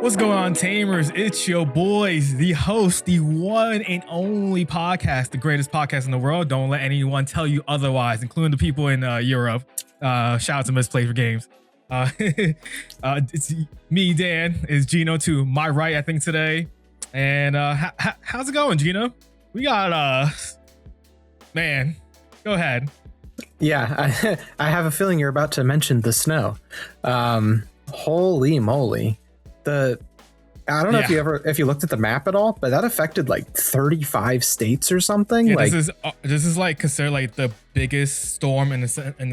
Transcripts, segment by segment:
What's going on, Tamers? It's your boys, the host, the one and only podcast, the greatest podcast in the world. Don't let anyone tell you otherwise, including the people in Europe. Shout out to Misplay for Games. It's me, Dan. Is Gino to my right, I think, today. And how's it going, Gino? We got man. Go ahead. Yeah, I have a feeling you're about to mention the snow. Holy moly. I don't know if you looked at the map at all, but that affected like 35 states or something. Yeah, like this is like considered like the biggest storm in the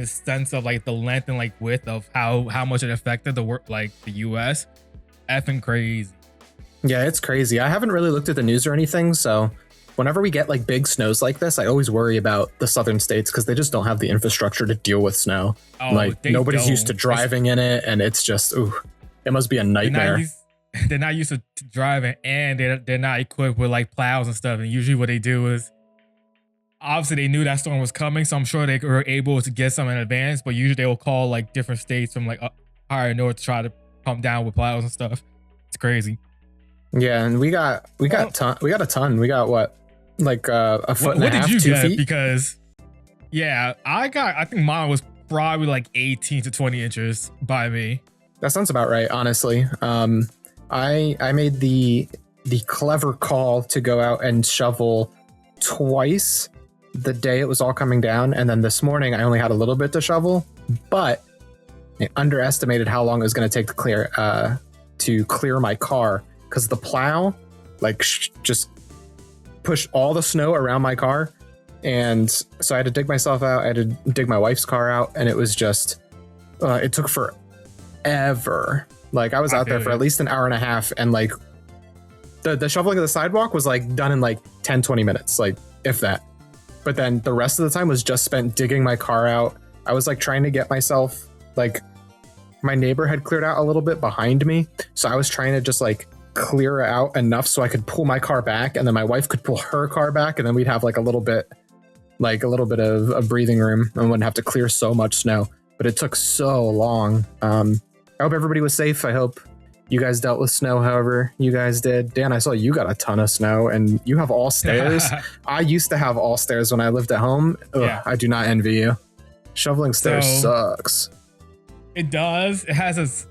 sense of like the length and like width of how much it affected the US. Effing crazy. Yeah, it's crazy. I haven't really looked at the news or anything, so whenever we get like big snows like this, I always worry about the southern states because they just don't have the infrastructure to deal with snow. Like nobody's used to driving in it, and it's just it must be a nightmare. They're not used to driving, and they're not equipped with like plows and stuff. And usually what they do is, obviously they knew that storm was coming, so I'm sure they were able to get some in advance. But usually they will call like different states from like higher north to try to come down with plows and stuff. It's crazy. Yeah, and we got a ton. We got what, like a foot and a half, 2 feet? What did you get? Because I think mine was probably like 18 to 20 inches by me. That sounds about right, honestly. I made the clever call to go out and shovel twice the day it was all coming down, and then this morning I only had a little bit to shovel, but I underestimated how long it was going to take to clear my car, because the plow just pushed all the snow around my car, and so I had to dig myself out. I had to dig my wife's car out, and it was just it took forever. Like I was out there for at least an hour and a half, and like the shoveling of the sidewalk was like done in like 10-20 minutes, like if that. But then the rest of the time was just spent digging my car out. I was like trying to get myself, like my neighbor had cleared out a little bit behind me, so I was trying to just like clear out enough so I could pull my car back, and then my wife could pull her car back, and then we'd have like a little bit of breathing room and wouldn't have to clear so much snow. But it took so long. I hope everybody was safe. I hope you guys dealt with snow however you guys did. Dan, I saw you got a ton of snow, and you have all stairs. I used to have all stairs when I lived at home. Yeah. I do not envy you. Shoveling stairs sucks. It does. It has its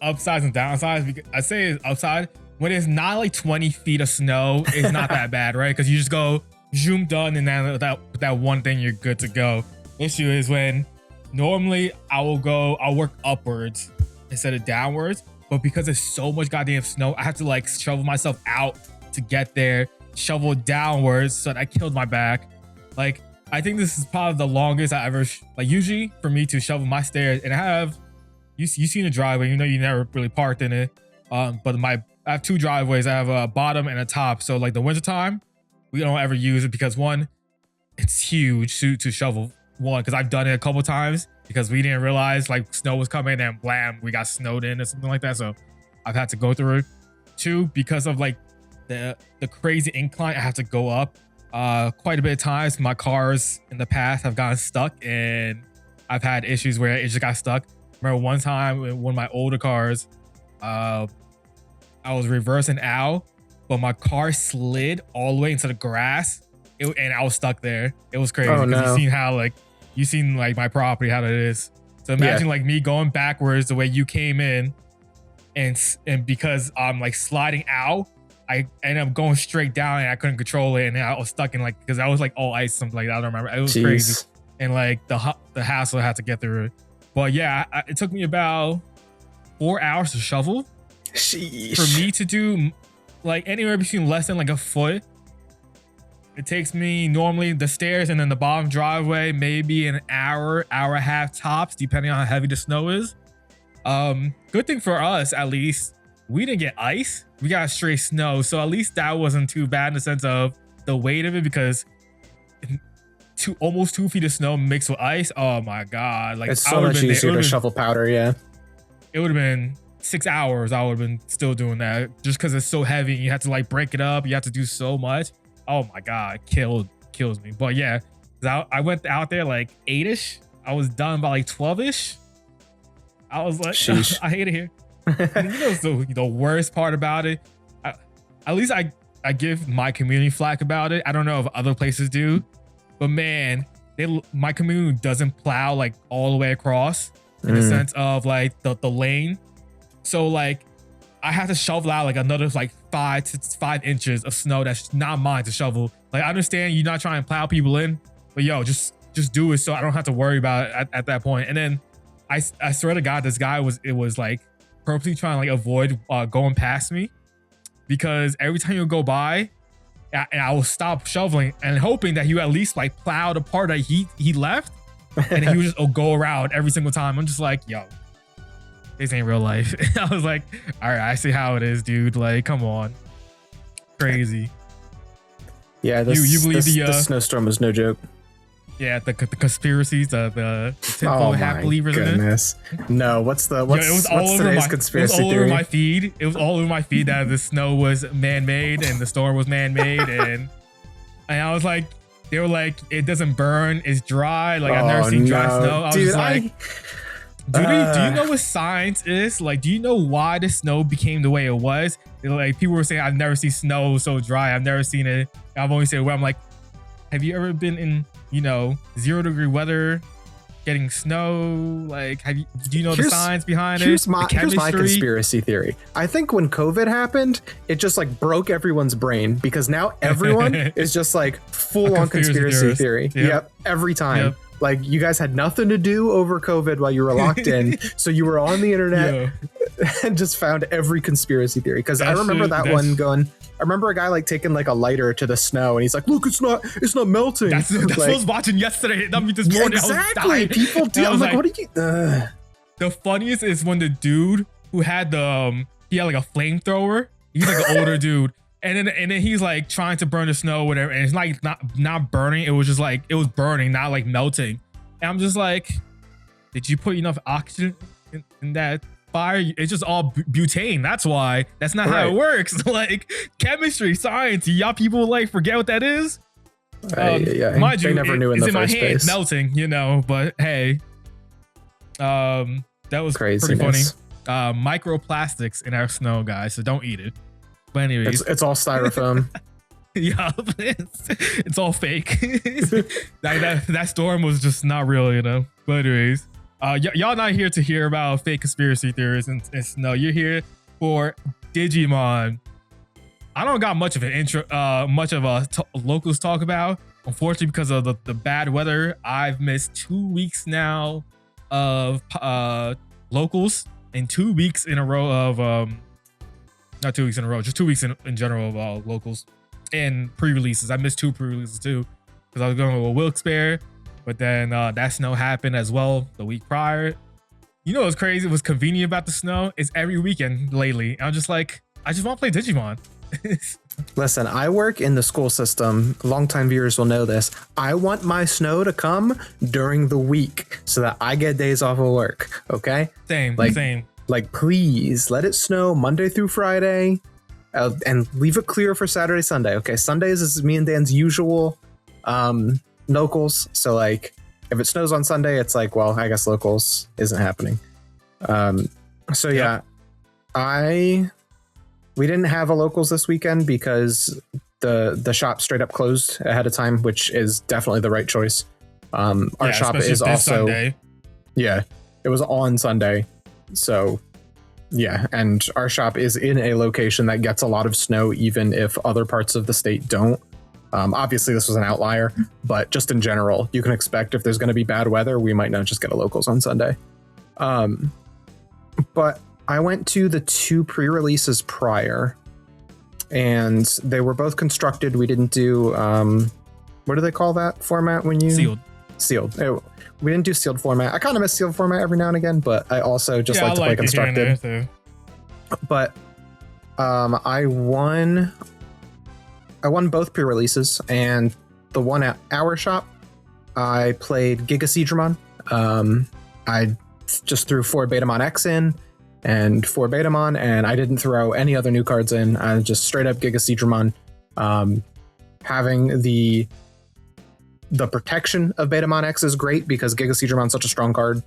upsides and downsides. Because I say it's upside when it's not like 20 feet of snow. It's not that bad, right? Because you just go zoom done, and then with that one thing, you're good to go. Issue is when normally I'll work upwards instead of downwards, but because there's so much goddamn snow, I have to like shovel myself out to get there, shovel downwards, so that killed my back. Like I think this is probably the longest I ever like. Usually for me to shovel my stairs, and I have you seen the driveway, you know, you never really parked in it, but I have two driveways. I have a bottom and a top, so like the wintertime we don't ever use it because one, it's huge to shovel. One, because I've done it a couple times because we didn't realize like snow was coming, and blam, we got snowed in or something like that. So I've had to go through it. Two, because of like the crazy incline, I have to go up quite a bit of times. My cars in the past have gotten stuck, and I've had issues where it just got stuck. Remember one time in one of my older cars, I was reversing out, but my car slid all the way into the grass, and I was stuck there. It was crazy. Oh, no. You seen like my property, how it is. So imagine like me going backwards the way you came in, and because I'm like sliding out, I ended up going straight down, and I couldn't control it, and I was stuck in like, because I was like all ice, something like that. I don't remember. It was crazy, and like the hassle I had to get through it. But yeah, it took me about 4 hours to shovel. Sheesh. For me to do like anywhere between less than like a foot. It takes me normally the stairs and then the bottom driveway, maybe an hour and a half tops, depending on how heavy the snow is. Good thing for us, at least, we didn't get ice. We got straight snow. So at least that wasn't too bad in the sense of the weight of it, because almost 2 feet of snow mixed with ice. Oh my God. Like, it's so much easier to shovel powder, yeah. It would have been 6 hours. I would have been still doing that just because it's so heavy. You have to like break it up. You have to do so much. Oh my God, it kills me. But yeah, I went out there like 8-ish. I was done by like 12-ish. I was like, I hate it here. And you know, so the worst part about it, at least I give my community flack about it. I don't know if other places do, but man, my community doesn't plow like all the way across in the sense of like the lane. So like I have to shovel out like another like 5 inches of snow that's not mine to shovel. Like I understand you're not trying to plow people in, but yo, just do it so I don't have to worry about it at that point. And then I swear to God, this guy was like purposely trying to like avoid going past me, because every time you go by, and I will stop shoveling and hoping that he at least like plow the part that he left, and he would just go around every single time. I'm just like, yo, this ain't real life. I was like, all right, I see how it is, dude. Like, come on, crazy. Yeah, you believe the snowstorm was no joke. Yeah, the conspiracies, the tinfoil hat believers in it. No, what's today's conspiracy theory? Over my feed. It was all over my feed that the snow was man-made and the storm was man-made, and I was like, they were like, it doesn't burn, it's dry. Like I've never seen dry snow. I was just like, do you know what science is? Like, do you know why the snow became the way it was? Like people were saying, I've never seen snow so dry. I've never seen it. I've only seen it where I'm like, have you ever been in 0-degree weather, getting snow? Like, do you know the science behind it? Here's my conspiracy theory. I think when COVID happened, it just like broke everyone's brain, because now everyone is just like full on conspiracy theory. Yep, every time. Yep. Like you guys had nothing to do over COVID while you were locked in, so you were on the internet and just found every conspiracy theory. Because I remember that one going. I remember a guy like taking like a lighter to the snow, and he's like, "Look, it's not melting." That's like, what I was watching yesterday. Not me this morning. Exactly. People do. I'm like, what are you? The funniest is when the dude who had he had like a flamethrower. He's like an older dude, and then he's like trying to burn the snow, or whatever, and it's like not burning. It was just like it was burning, not like melting. And I'm just like, did you put enough oxygen in that fire? It's just all butane. That's why. That's not how it works. Like chemistry, science, y'all people like forget what that is. Mind you, never knew in the first place. Melting, but hey, that was pretty funny. Microplastics in our snow, guys, so don't eat it. But anyways, it's all styrofoam. Yeah, it's all fake. that storm was just not real, But anyways, y'all not here to hear about fake conspiracy theories and snow. You're here for Digimon. I don't got much of an intro, locals talk about. Unfortunately, because of the bad weather, I've missed 2 weeks now of locals, and 2 weeks in a row of not 2 weeks in a row, just 2 weeks in general of locals and pre-releases. I missed 2 pre-releases too, because I was going with Wilkes-Barre, but then that snow happened as well the week prior. What's crazy? What's convenient about the snow is every weekend lately, I'm just like, I just want to play Digimon. Listen, I work in the school system. Longtime viewers will know this. I want my snow to come during the week so that I get days off of work. Okay? Same. Like, please let it snow Monday through Friday, and leave it clear for Saturday, Sunday. Okay, Sundays is me and Dan's usual locals. So like, if it snows on Sunday, it's like, well, I guess locals isn't happening. So yeah, we didn't have a locals this weekend because the shop straight up closed ahead of time, which is definitely the right choice. Our shop is also Sunday. Yeah, it was on Sunday. So yeah, and our shop is in a location that gets a lot of snow, even if other parts of the state don't. Obviously this was an outlier, but just in general, you can expect if there's going to be bad weather, we might not just get a locals on Sunday. But I went to the 2 pre-releases prior, and they were both constructed. We didn't do what do they call that format when you sealed? We didn't do sealed format. I kind of miss sealed format every now and again, but I also just like to play constructed. But I won both pre-releases, and the one at our shop, I played Giga I just threw 4 Betamon X in and 4 Betamon, and I didn't throw any other new cards in. I just straight up Giga having the protection of Betamon X is great because Giga is such a strong card.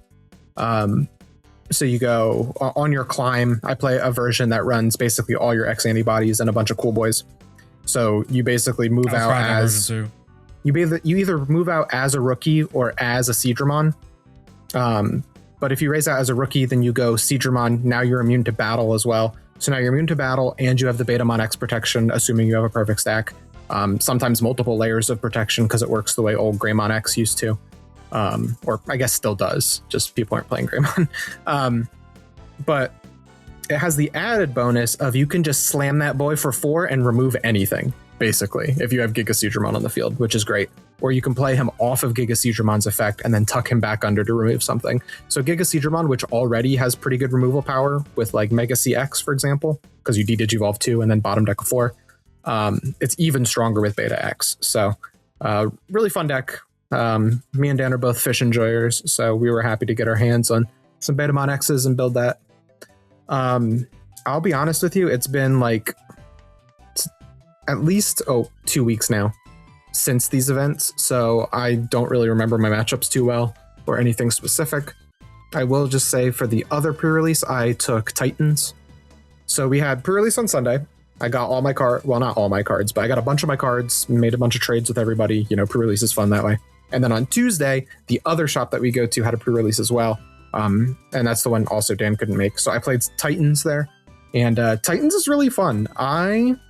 So you go on your climb. I play a version that runs basically all your X antibodies and a bunch of cool boys. So you basically move out as you either move out as a rookie or as a Seedramon. But if you raise out as a rookie, then you go Seedramon. Now you're immune to battle as well. So now you're immune to battle and you have the Betamon X protection, assuming you have a perfect stack. Sometimes multiple layers of protection because it works the way old Greymon X used to. Or I guess still does, just people aren't playing Greymon. But it has the added bonus of you can just slam that boy for 4 and remove anything, basically, if you have Giga Seedramon on the field, which is great. Or you can play him off of Giga Seedramon's effect and then tuck him back under to remove something. So Giga Seedramon, which already has pretty good removal power with like Mega CX, for example, because you Digivolve 2 and then bottom deck a 4, it's even stronger with Beta X. So really fun deck. Me and Dan are both fish enjoyers, so we were happy to get our hands on some Betamon X's and build that. I'll be honest with you, it's been like at least 2 weeks now since these events, so I don't really remember my matchups too well or anything specific. I will just say for the other pre-release, I took Titans. So we had pre-release on Sunday. I got all my not all my cards, but I got a bunch of my cards, made a bunch of trades with everybody. You know, pre-release is fun that way. And then on Tuesday, the other shop that we go to had a pre-release as well. And that's the one also Dan couldn't make. So I played Titans there. And Titans is really fun. I'm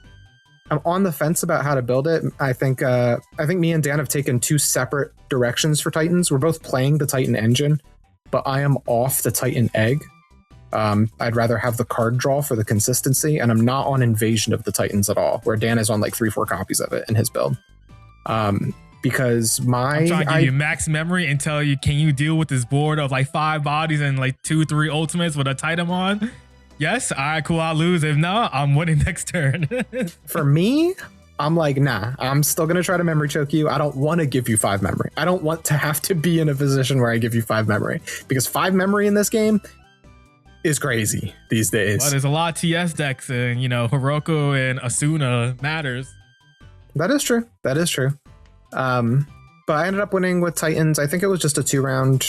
on the fence about how to build it. I think me and Dan have taken 2 separate directions for Titans. We're both playing the Titan engine, but I am off the Titan egg. I'd rather have the card draw for the consistency, and I'm not on Invasion of the Titans at all, where Dan is on like 3-4 copies of it in his build. Because I'm trying to give you max memory and tell you, can you deal with this board of like 5 bodies and like 2-3 ultimates with a Titanmon? Yes, all right, cool, I'll lose. If not, I'm winning next turn. For me, I'm like, nah, I'm still going to try to memory choke you. I don't want to give you 5 memory. I don't want to have to be in a position where I give you 5 memory, because 5 memory in this game is crazy these days. Well, there's a lot of TS decks, and, you know, Hiroko and Asuna matters. That is true. That is true. But I ended up winning with Titans. I think it was just a 2-round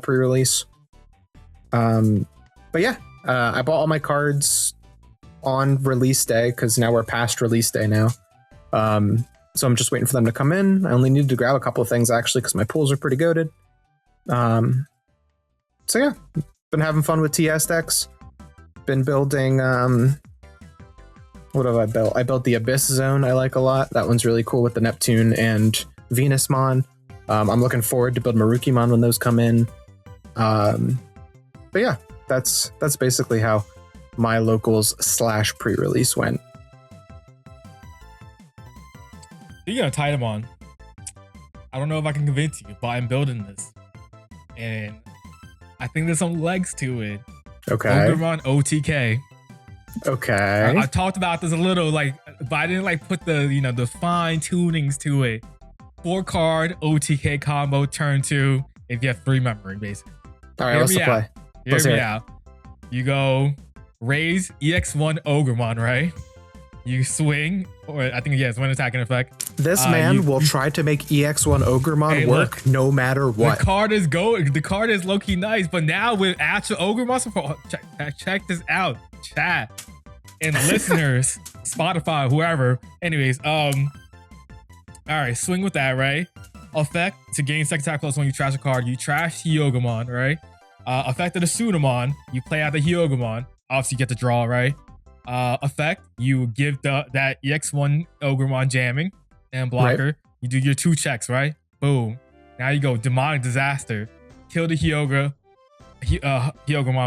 pre-release. But yeah, I bought all my cards on release day because now we're past release day now. So I'm just waiting for them to come in. I only needed to grab a couple of things actually because my pools are pretty goated. So yeah, been having fun with TS decks. Been building. What have I built? I built the Abyss Zone. I like a lot. That one's really cool with the Neptune and Venusmon. I'm looking forward to build Marukimon when those come in. But yeah, that's basically how my locals / pre-release went. Speaking of Titanmon, I don't know if I can convince you, but I'm building this, and I think there's some legs to it. Okay. Pokemon OTK. Okay. I talked about this a little, like, but I didn't like put the, you know, the fine tunings to it. 4-card OTK combo turn 2 if you have 3 memory, basically. All right, what's the play? Hear me out. You go raise EX1 Ogremon, right? You swing, or I think, yeah, it's one attacking effect. This man will try to make EX1 Ogremon work no matter what. The card is low-key nice, but now with actual Ogremon support, check this out, chat and listeners, Spotify, whoever. Anyways, all right, swing with that, right? Effect to gain second attack plus when you trash a card, you trash Hyogomon, right? Effect of the Sunamon, you play out the Hyogomon. Obviously, you get the draw, right? Effect, you give that EX1 Ogremon jamming and blocker. Right. You do your 2 checks, right? Boom. Now you go Demonic Disaster, kill the Hyogomon,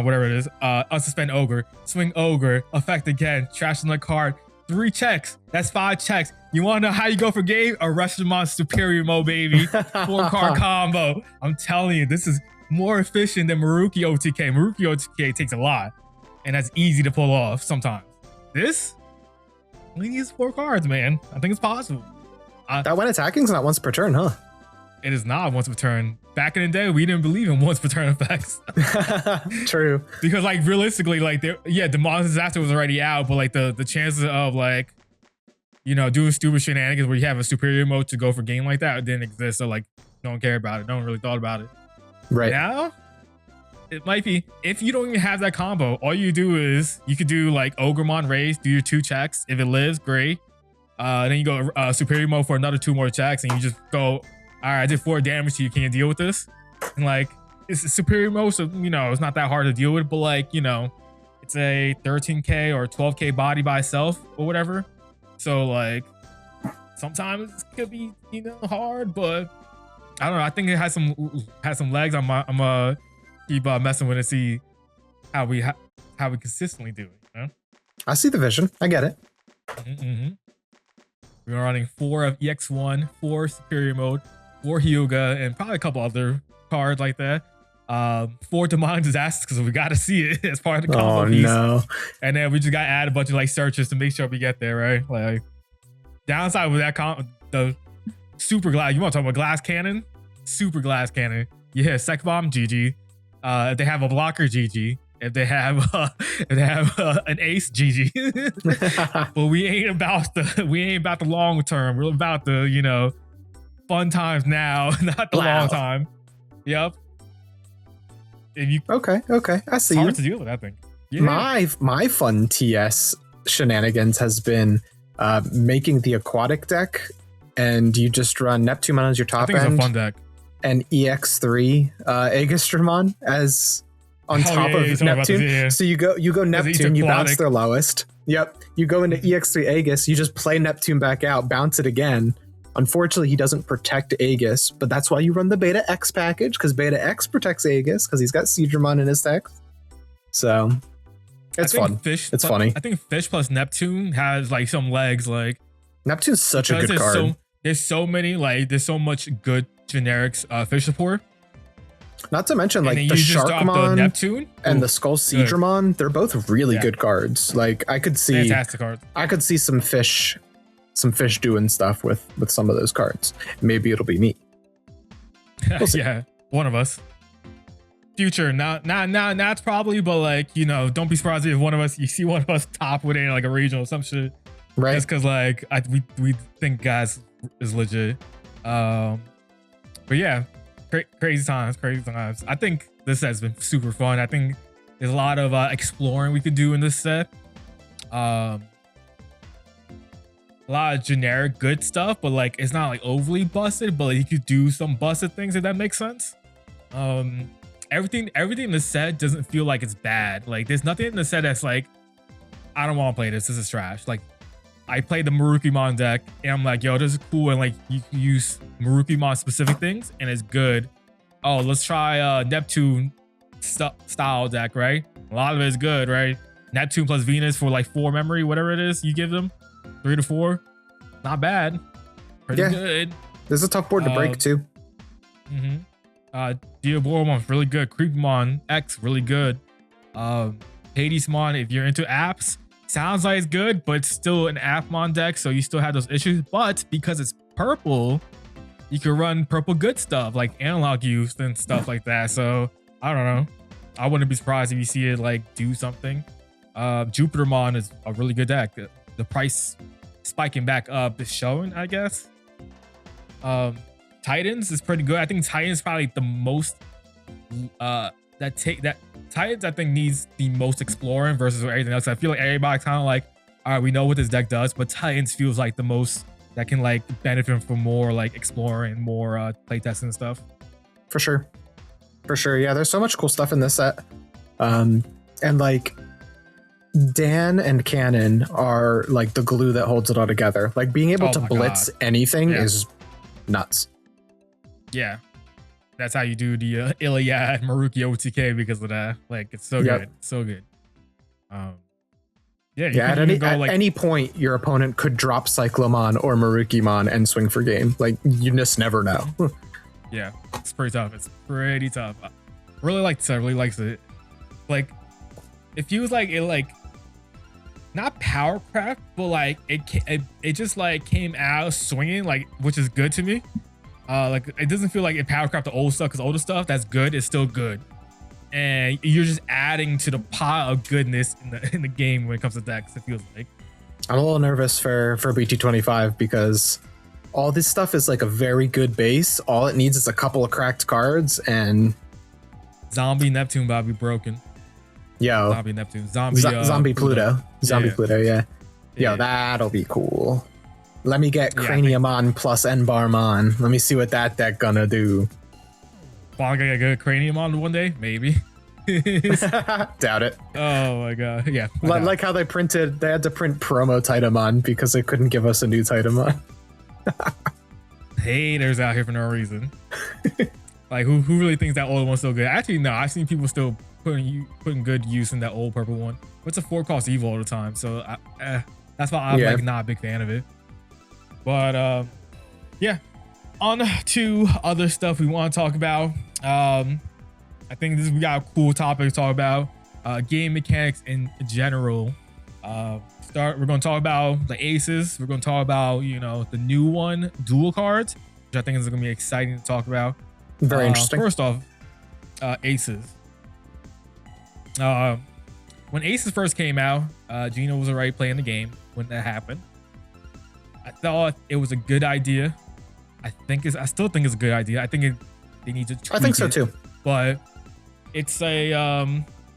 whatever it is. Unsuspend Ogre, swing Ogre, effect again, trash another card. 3 checks. That's 5 checks. You want to know how you go for game? A Rashomon Superior Mode, baby. 4-card combo. I'm telling you, this is more efficient than Maruki OTK. Maruki OTK takes a lot, and that's easy to pull off sometimes. This only needs 4 cards, man. I think it's possible. That when attacking's not once per turn, huh? It is not once per turn. Back in the day, we didn't believe in once per turn effects. True. Because like realistically, like Demonic Disaster was already out, but like the chances of like, you know, doing stupid shenanigans where you have a superior mode to go for game like that didn't exist. So like, no one cared about it. No one really thought about it. Right. Now, it might be, if you don't even have that combo, all you do is you could do like Ogremon raise, do your 2 checks. If it lives, great. Then you go superior mode for another 2 more checks, and you just go, all right, I did 4 damage, so you can't deal with this. And like, it's a superior mode, so you know it's not that hard to deal with. But like, you know, it's a 13k or 12k body by itself or whatever. So like, sometimes it could be, you know, hard, but I don't know. I think it has some legs. I'm keep messing with it, see how we consistently do it. You know? I see the vision. I get it. Mm-hmm. We're running 4 of EX1, 4 superior mode, 4 Hyuga, and probably a couple other cards like that. 4 demonic disasters because we got to see it as part of the combo piece. No. And then we just got to add a bunch of like searches to make sure we get there, right? Like, downside with that the super glass. You want to talk about glass cannon? Super glass cannon. You hit a sec bomb, GG. If they have a blocker, GG. If they have an ace, GG. But we ain't about the long term. We're about the, you know, fun times now, not the long time. Yep. If you okay, I see. It's hard to deal with that thing. Yeah. My fun TS shenanigans has been making the aquatic deck, and you just run Neptune as your top end. I think it's a fun deck. And EX3 Aegistramon as on top of Neptune. So you go Neptune, you bounce their lowest. Yep. You go into EX3 Aegis, you just play Neptune back out, bounce it again. Unfortunately, he doesn't protect Aegis, but that's why you run the Beta X package, because Beta X protects Aegis, because he's got Seedramon in his deck. So it's fun. It's funny. I think Fish plus Neptune has like some legs. Like, Neptune's such a good card. There's so much good generics Fish support. Not to mention like the Sharkmon Neptune and the Skull Seedramon, they're both really good cards. Like I could see fantastic cards. I could see some fish doing stuff with some of those cards. Maybe it'll be me. We'll yeah, one of us. Future, not probably, but like, you know, don't be surprised if you see one of us top with like a regional or some shit. Right. Just because like we think guys is legit. But yeah, crazy times. I think this has been super fun. I think there's a lot of exploring we could do in this set. A lot of generic good stuff, but like it's not like overly busted, but like, you could do some busted things, if that makes sense. Everything in the set doesn't feel like it's bad. Like there's nothing in the set that's like, I don't want to play this is trash. Like I played the Marukimon deck and I'm like, yo, this is cool, and like you can use Marukimon specific things and it's good. Oh, let's try Neptune style deck, right? A lot of it is good, right? Neptune plus Venus for like 4 memory, whatever it is you give them, 3 to 4, not bad, pretty good. There's a tough board to break too. Diaboromon really good. Creepmon X really good. Hadesmon, if you're into apps, sounds like it's good, but it's still an Appmon deck, so you still have those issues. But because it's purple, you can run purple good stuff like analog use and stuff like that. So I don't know. I wouldn't be surprised if you see it like do something. Jupitermon is a really good deck. The price spiking back up is showing, I guess. Titans is pretty good. I think Titans probably the most Titans I think needs the most exploring versus everything else. I feel like everybody kind of like, all right, we know what this deck does, but Titans feels like the most that can like benefit from more like exploring, more playtesting and stuff. For sure. Yeah, there's so much cool stuff in this set. And like Dan and Cannon are like the glue that holds it all together. Like being able to blitz anything is nuts. Yeah. That's how you do the Iliad Maruki OTK because of that. Like it's so good. So good. At any point your opponent could drop Cyclomon or Marukimon and swing for game. Like you just never know. Yeah, it's pretty tough. I really likes it. Like it feels like it like not power craft, but like it just like came out swinging, like, which is good to me. Like it doesn't feel like it power craft the old stuff, because older stuff that's good is still good, and you're just adding to the pile of goodness in the game when it comes to decks. It feels like I'm a little nervous for BT25 because all this stuff is like a very good base. All it needs is a couple of cracked cards, and Zombie Neptune about to be broken. Yo, Zombie Neptune. Zombie Zombie Pluto. Zombie Yeah. Pluto, yeah. Yo, Yeah. that'll be cool. Let me get Yeah, I Craniumon plus Enbarmon. Let me see what that deck gonna do. Bond gonna get a good cranium on one day, maybe. Doubt it. Oh my god. Yeah. I doubt Like how they had to print promo Titamon because they couldn't give us a new Titamon. it. Haters out here for no reason. Like who really thinks that old one's so good? Actually, no. I've seen people still putting good use in that old purple one. What's a 4-cost Evo all the time? So that's why I'm like not a big fan of it. But yeah. On to other stuff we want to talk about. I think we got a cool topic to talk about. Game mechanics in general. We're going to talk about the aces. We're going to talk about, the new one, dual cards, which I think is going to be exciting to talk about. Very interesting. First off, aces. When aces first came out, Gino was already playing the game when that happened. I thought it was a good idea. I still think it's a good idea. I think they need to tweak I think so it, too. but it's a I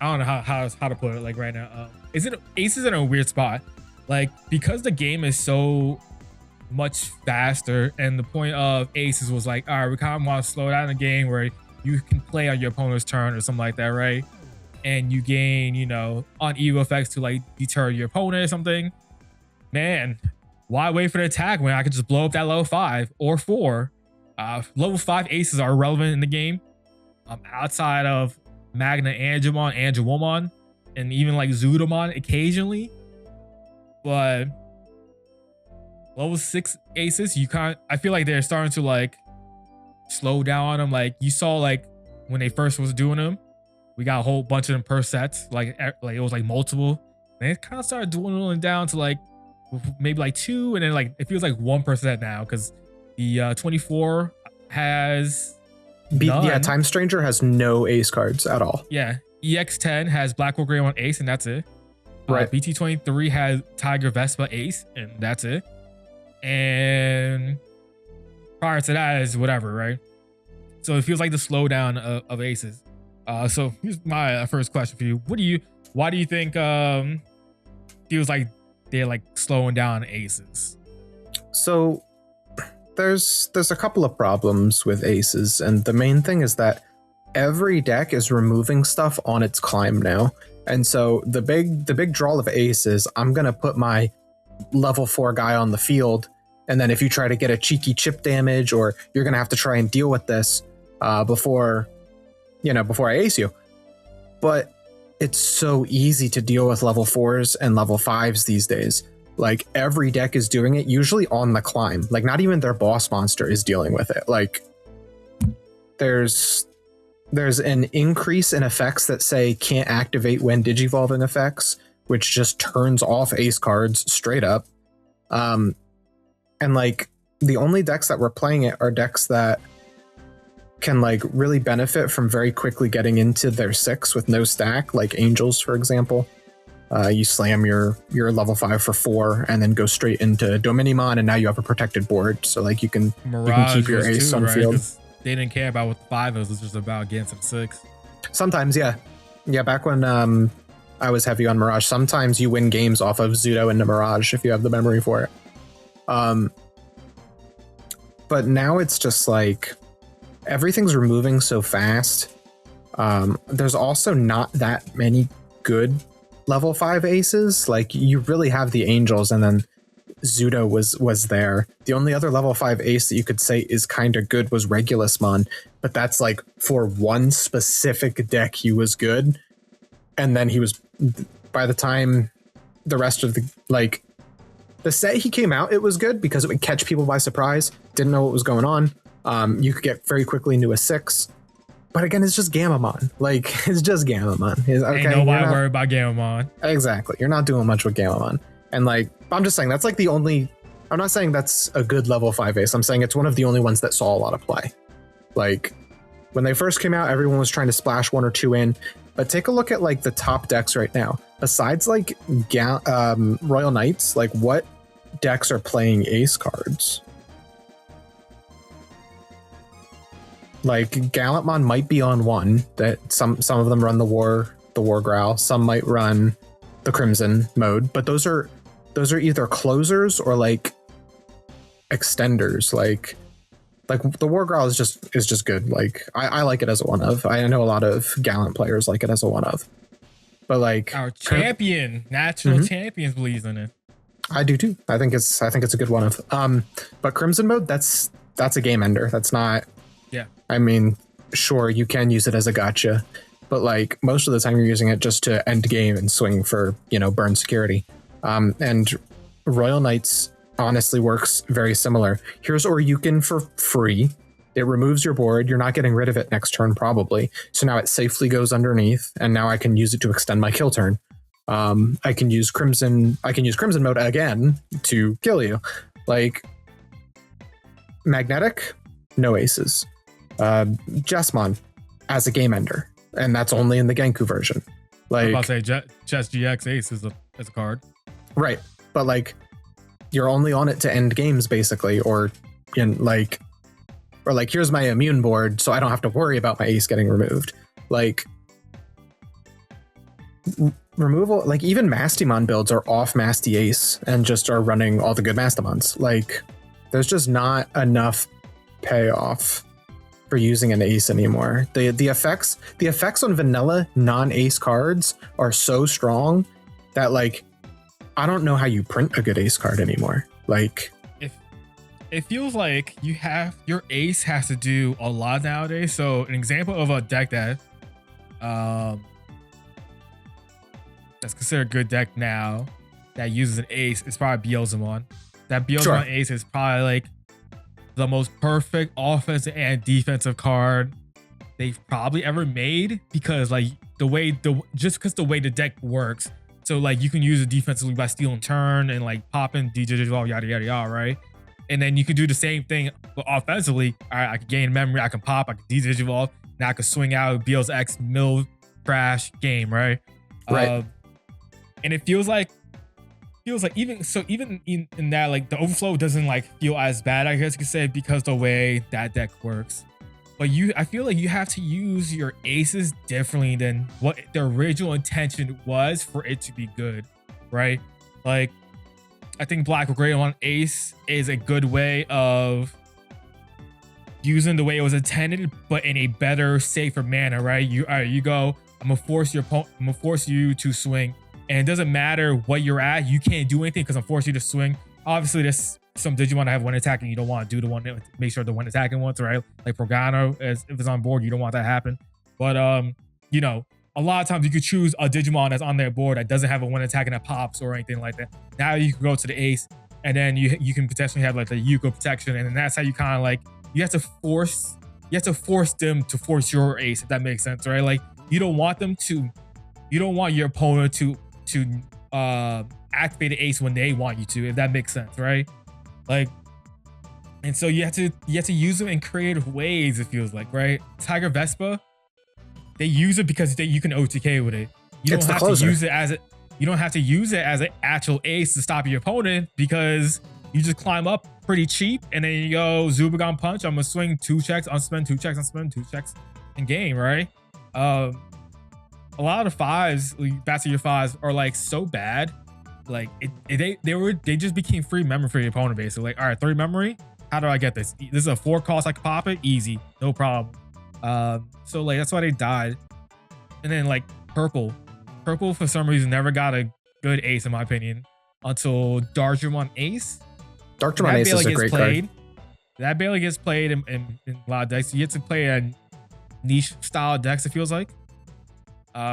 don't know how to put it like right now. Ace is in a weird spot, like because the game is so much faster, and the point of aces was like, all right, we kind of want to slow down the game where you can play on your opponent's turn or something like that, right? And you gain, on Evo effects to like deter your opponent or something. Man, why wait for the attack when I could just blow up that level 5 or 4? Level 5 aces are relevant in the game. Outside of Magna Angemon, Angewomon, and even like Zudomon occasionally. But level 6 aces, I feel like they're starting to like slow down on them. Like you saw like when they first was doing them, we got a whole bunch of them per sets. Like it was like multiple. And it kind of started dwindling down to like maybe like 2, and then like it feels like 1% now because the 24 has none. Time Stranger has no ace cards at all. Yeah, EX10 has Black Hole Greymon ace, and that's it. Right. BT23 has Tiger Vespa ace, and that's it. And prior to that is whatever, right? So it feels like the slowdown of aces. So here's my first question for you. Why do you think feels like they're like slowing down aces? So there's a couple of problems with aces, and the main thing is that every deck is removing stuff on its climb now. And so the big draw of aces, I'm gonna put my level 4 guy on the field, and then if you try to get a cheeky chip damage, or you're gonna have to try and deal with this before I ace you. But it's so easy to deal with level 4s and level 5s these days. Like every deck is doing it, usually on the climb. Like not even their boss monster is dealing with it. Like there's an increase in effects that say can't activate when digivolving effects, which just turns off ace cards straight up. And like the only decks that were playing it are decks that can like really benefit from very quickly getting into their 6 with no stack, like Angels, for example. You slam your level 5 for 4 and then go straight into Dominimon, and now you have a protected board. So like you can keep your ace on field. They didn't care about what the 5 was. It was just about getting to the 6. Sometimes, yeah. Yeah, back when I was heavy on Mirage, sometimes you win games off of Zudo into Mirage if you have the memory for it. But now it's just like everything's removing so fast. There's also not that many good level 5 aces. Like you really have the Angels, and then Zudo was there. The only other level 5 ace that you could say is kind of good was Regulusmon, but that's like for one specific deck he was good, and then he was, by the time the rest of the set he came out, it was good because it would catch people by surprise. Didn't know what was going on. You could get very quickly into a 6. But again, it's just Gamamon. Like, it's just Gamamon. Ain't nobody worried about Gamamon. Exactly. You're not doing much with Gamamon. And like, I'm just saying that's like the only, I'm not saying that's a good level 5 ace. I'm saying it's one of the only ones that saw a lot of play. Like, when they first came out, everyone was trying to splash 1 or 2 in. But take a look at like the top decks right now. Besides like Royal Knights, like what decks are playing ace cards? Like Gallantmon might be on one that some of them run the war growl, some might run the crimson mode, but those are either closers or like extenders. Like the war growl is just good. Like I like it as a one of. I know a lot of Gallant players like it as a one of. But like our champion, natural champions believes in it. I do too. I think it's a good one of. But crimson mode, that's a game ender. That's not. Yeah. I mean, sure, you can use it as a gotcha, but like most of the time you're using it just to end game and swing for, burn security. And Royal Knights honestly works very similar. Here's Oryukin for free. It removes your board. You're not getting rid of it next turn probably. So now it safely goes underneath, and now I can use it to extend my kill turn. I can use crimson mode again to kill you. Like magnetic, no aces. Jesmon as a game ender, and that's only in the Genku version. Like I'm about to say Chess GX Ace is a card. Right. But like you're only on it to end games basically, or here's my immune board so I don't have to worry about my ace getting removed. Like removal, like even Mastimon builds are off Masty Ace and just are running all the good Mastimons. Like there's just not enough payoff for using an ace anymore. The effects on vanilla non-ace cards are so strong that like I don't know how you print a good ace card anymore. Like if it feels like your ace has to do a lot nowadays. So an example of a deck that that's considered a good deck now that uses an ace is probably Beelzemon. That Beelzemon ace is probably like the most perfect offensive and defensive card they've probably ever made, because like the way the deck works. So like you can use it defensively by stealing turn and like popping Digivolve, yada yada yada, right? And then you can do the same thing offensively. All right, I can gain memory, I can pop, I can Digivolve, now I can swing out Beelz X mill crash game, right? Right. And it feels like even in that, like the overflow doesn't like feel as bad, I guess you could say, because the way that deck works. But I feel like you have to use your aces differently than what the original intention was for it to be good, right? Like I think Black or Gray on ace is a good way of using the way it was intended, but in a better, safer manner, right? You go, I'm gonna force you to swing. And it doesn't matter what you're at, you can't do anything because I'm forcing you to swing. Obviously, there's some Digimon that have one attack and you don't want to do the one, make sure the one attacking ones, right? Like Progano, if it's on board, you don't want that to happen. But a lot of times you could choose a Digimon that's on their board that doesn't have a one attacking that pops or anything like that. Now you can go to the ace, and then you can potentially have like the Yuko protection, and then that's how you kind of like you have to force them to force your ace, if that makes sense, right? Like you don't want your opponent to activate the ace when they want you to, if that makes sense, right? Like, and so you have to use them in creative ways, it feels like, right? Tiger Vespa, they use it because you can OTK with it. You don't have to use it as an actual ace to stop your opponent, because you just climb up pretty cheap and then you go Zubagon punch. I'm gonna swing 2 checks, unspend 2 checks, unspend 2 checks in game, right? A lot of fives, bats of your fives, are like so bad. Like they just became free memory for your opponent, basically. Like, all right, 3 memory. How do I get this? This is a 4 cost. I can pop it easy, no problem. So like that's why they died. And then like purple for some reason never got a good ace in my opinion until Darkdramon Ace. Darkdramon Ace is a great card. That barely gets played in a lot of decks. You get to play a niche style decks, it feels like.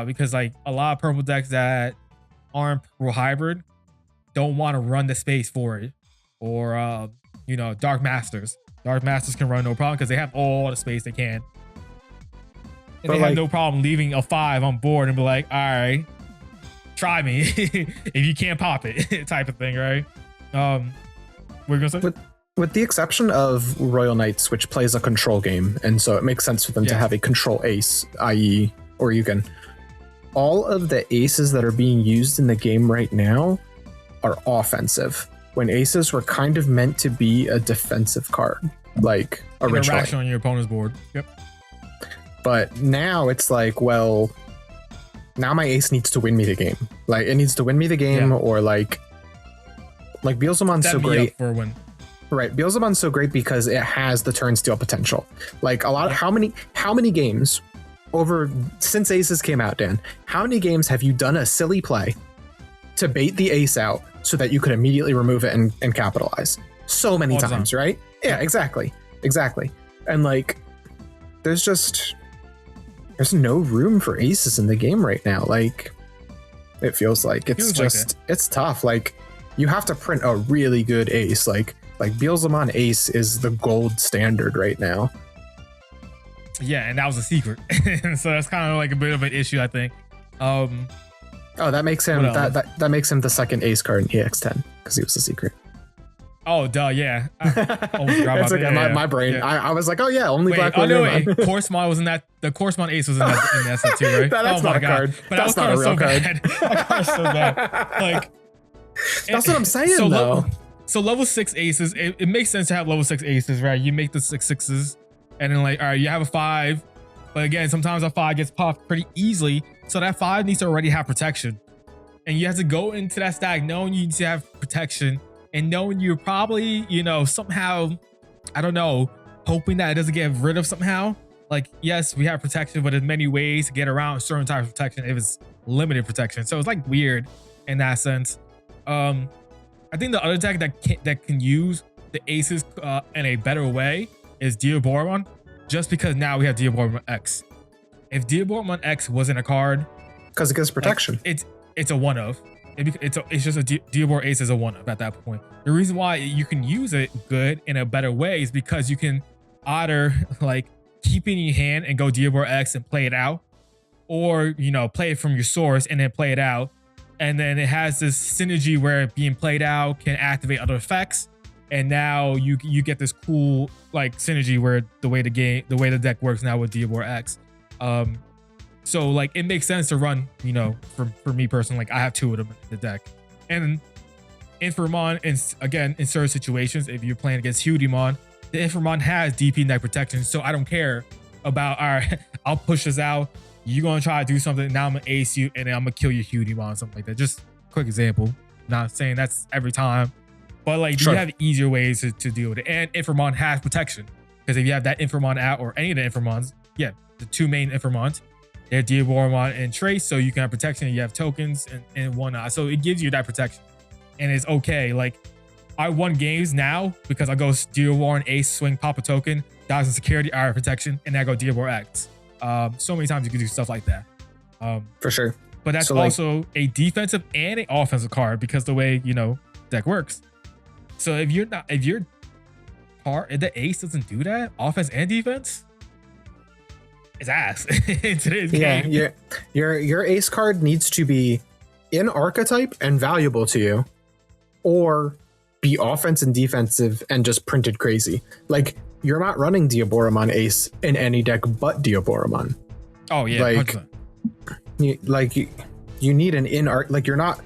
Because like a lot of purple decks that aren't purple hybrid don't want to run the space for it, or Dark Masters can run no problem because they have all the space they can, and they have no problem leaving a 5 on board and be like, all right, try me if you can't pop it type of thing, right? What are you gonna say? With the exception of Royal Knights, which plays a control game, and so it makes sense for them to have a control ace, i.e. Oryukin. All of the aces that are being used in the game right now are offensive. when aces were kind of meant to be a defensive card, like originally. Interaction on your opponent's board. Yep. But now it's like, well, now my ace needs to win me the game. Like it needs to win me the game, or like Beelzemon's so great for a win. Right, Beelzemon's so great because it has the turn steal potential. Like a lot of how many games over since aces came out, Dan? How many games have you done a silly play to bait the ace out so that you could immediately remove it and capitalize? So many times, right? Yeah, exactly. And like, there's no room for aces in the game right now. Like, it feels like it's tough. Like, you have to print a really good ace. Like Beelzemon ace is the gold standard right now. Yeah, and that was a secret. So that's kind of like a bit of an issue, I think. Oh, that makes him that makes him the second ace card in EX10 because he was a secret. Oh, duh, yeah. It's like my brain. Yeah. I was like, oh yeah, only Black Widow. Corpsemon was in that. The Corpsemon ace was in that set too, right? That's not a card. But that's not a real card. That card's so bad. Like, that's what I'm saying, though. So level 6 aces, it makes sense to have level 6 aces, right? You make the 6/6s, and then like, all right, you have a 5, but again, sometimes a 5 gets popped pretty easily, so that 5 needs to already have protection, and you have to go into that stack knowing you need to have protection, and knowing you're probably, somehow, I don't know, hoping that it doesn't get rid of somehow. Like, yes, we have protection, but there's many ways to get around certain types of protection if it's limited protection. So it's like weird in that sense. I think the other deck that can use the aces in a better way is Digivolve, just because now we have Digivolve X. If Digivolve X wasn't a card, because it gives protection, like, it's a one of. It's just a Digivolve ace is a one of at that point. The reason why you can use it good in a better way is because you can either like keep it in your hand and go Digivolve X and play it out, or play it from your source and then play it out. And then it has this synergy where being played out can activate other effects, and now you get this cool like synergy where the way the deck works now with Digivolve X. So like it makes sense to run, for me personally, like I have 2 of them in the deck. And Infamon, again, in certain situations, if you're playing against Hudimon, the Infamon has DP neck protection, so I don't care about, all right, I'll push this out. You're going to try to do something. Now I'm going to ace you and then I'm going to kill your Hudimon, something like that. Just quick example. Not saying that's every time, but like you have easier ways to deal with it. And Infamon has protection, because if you have that Infamon out or any of the Infamons, the 2 main Infamons, they're Digivolve and Trace, so you can have protection and you have tokens and whatnot. So it gives you that protection and it's okay. Like I won games now because I go Digivolve and ace, swing, pop a token, dies in security, I have protection, and then I go Digivolve X. So many times you can do stuff like that. For sure. But that's also a defensive and an offensive card because the way, deck works. So if your the ace doesn't do that, offense and defense, it's ass in today's game. Yeah. Your ace card needs to be in archetype and valuable to you, or be offense and defensive and just printed crazy. Like, you're not running Diaboromon ace in any deck but Diaboromon. Oh yeah, like you need an in art. Like, you're not.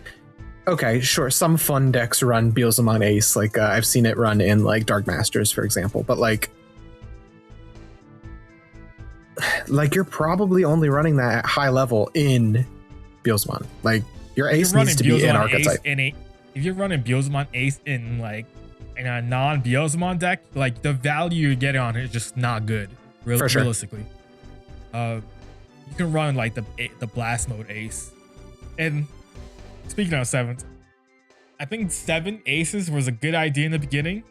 Okay, sure. Some fun decks run Beelzemon ace. Like I've seen it run in like Dark Masters, for example. But like you're probably only running that at high level in Beelzemon. Like your ace needs to be in archetype. If you're running Beelzemon ace in a non-Beelzemon deck, like the value you're getting on it is just not good. Realistically, you can run like the blast mode ace. And speaking of 7s, I think 7 aces was a good idea in the beginning,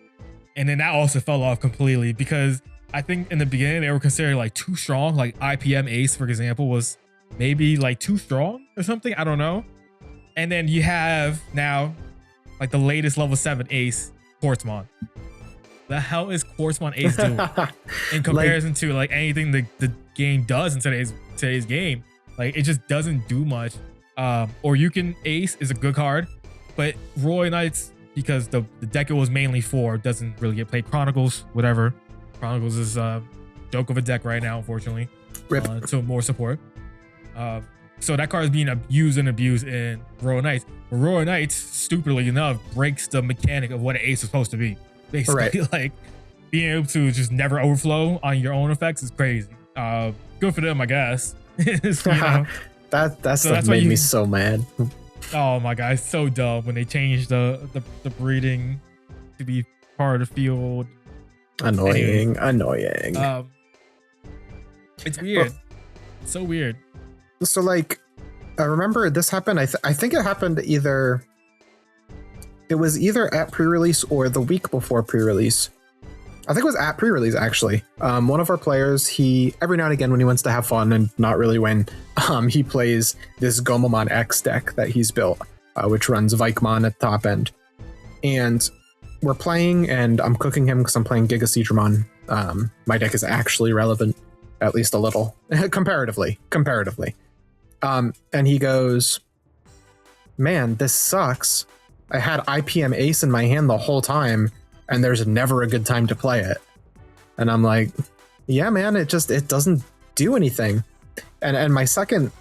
and then that also fell off completely because I think in the beginning they were considered like too strong. Like IPM ace, for example, was maybe like too strong or something. I don't know. And then you have now like the latest level 7 ace, Quartzmon. The hell is Quartzmon ace doing in comparison to like anything the game does in today's game? Like it just doesn't do much. Or you can ace is a good card, but Roy Knights, because the deck it was mainly for, doesn't really get played. Chronicles, whatever. Chronicles is a joke of a deck right now, unfortunately. Rip. So more support. So that card is being abused in Royal Knights. But Royal Knights, stupidly enough, breaks the mechanic of what an ace is supposed to be. Basically, like being able to just never overflow on your own effects is crazy. Good for them, I guess. That's what made me so mad. Oh my god, it's so dumb when they changed the breeding to be part of the field. Annoying. It's weird. So weird. So like, I remember this happened. I think it happened either at pre-release or the week before pre-release. I think it was at pre-release actually. One of our players, he every now and again when he wants to have fun and not really win, he plays this Gomamon X deck that he's built, which runs Vikemon at the top end. And we're playing, and I'm cooking him because I'm playing Giga Seedramon. My deck is actually relevant, at least a little, comparatively. And he goes, "Man, this sucks. I had IPM Ace in my hand the whole time, and there's never a good time to play it." And I'm like, "Yeah, man, it doesn't do anything." And my second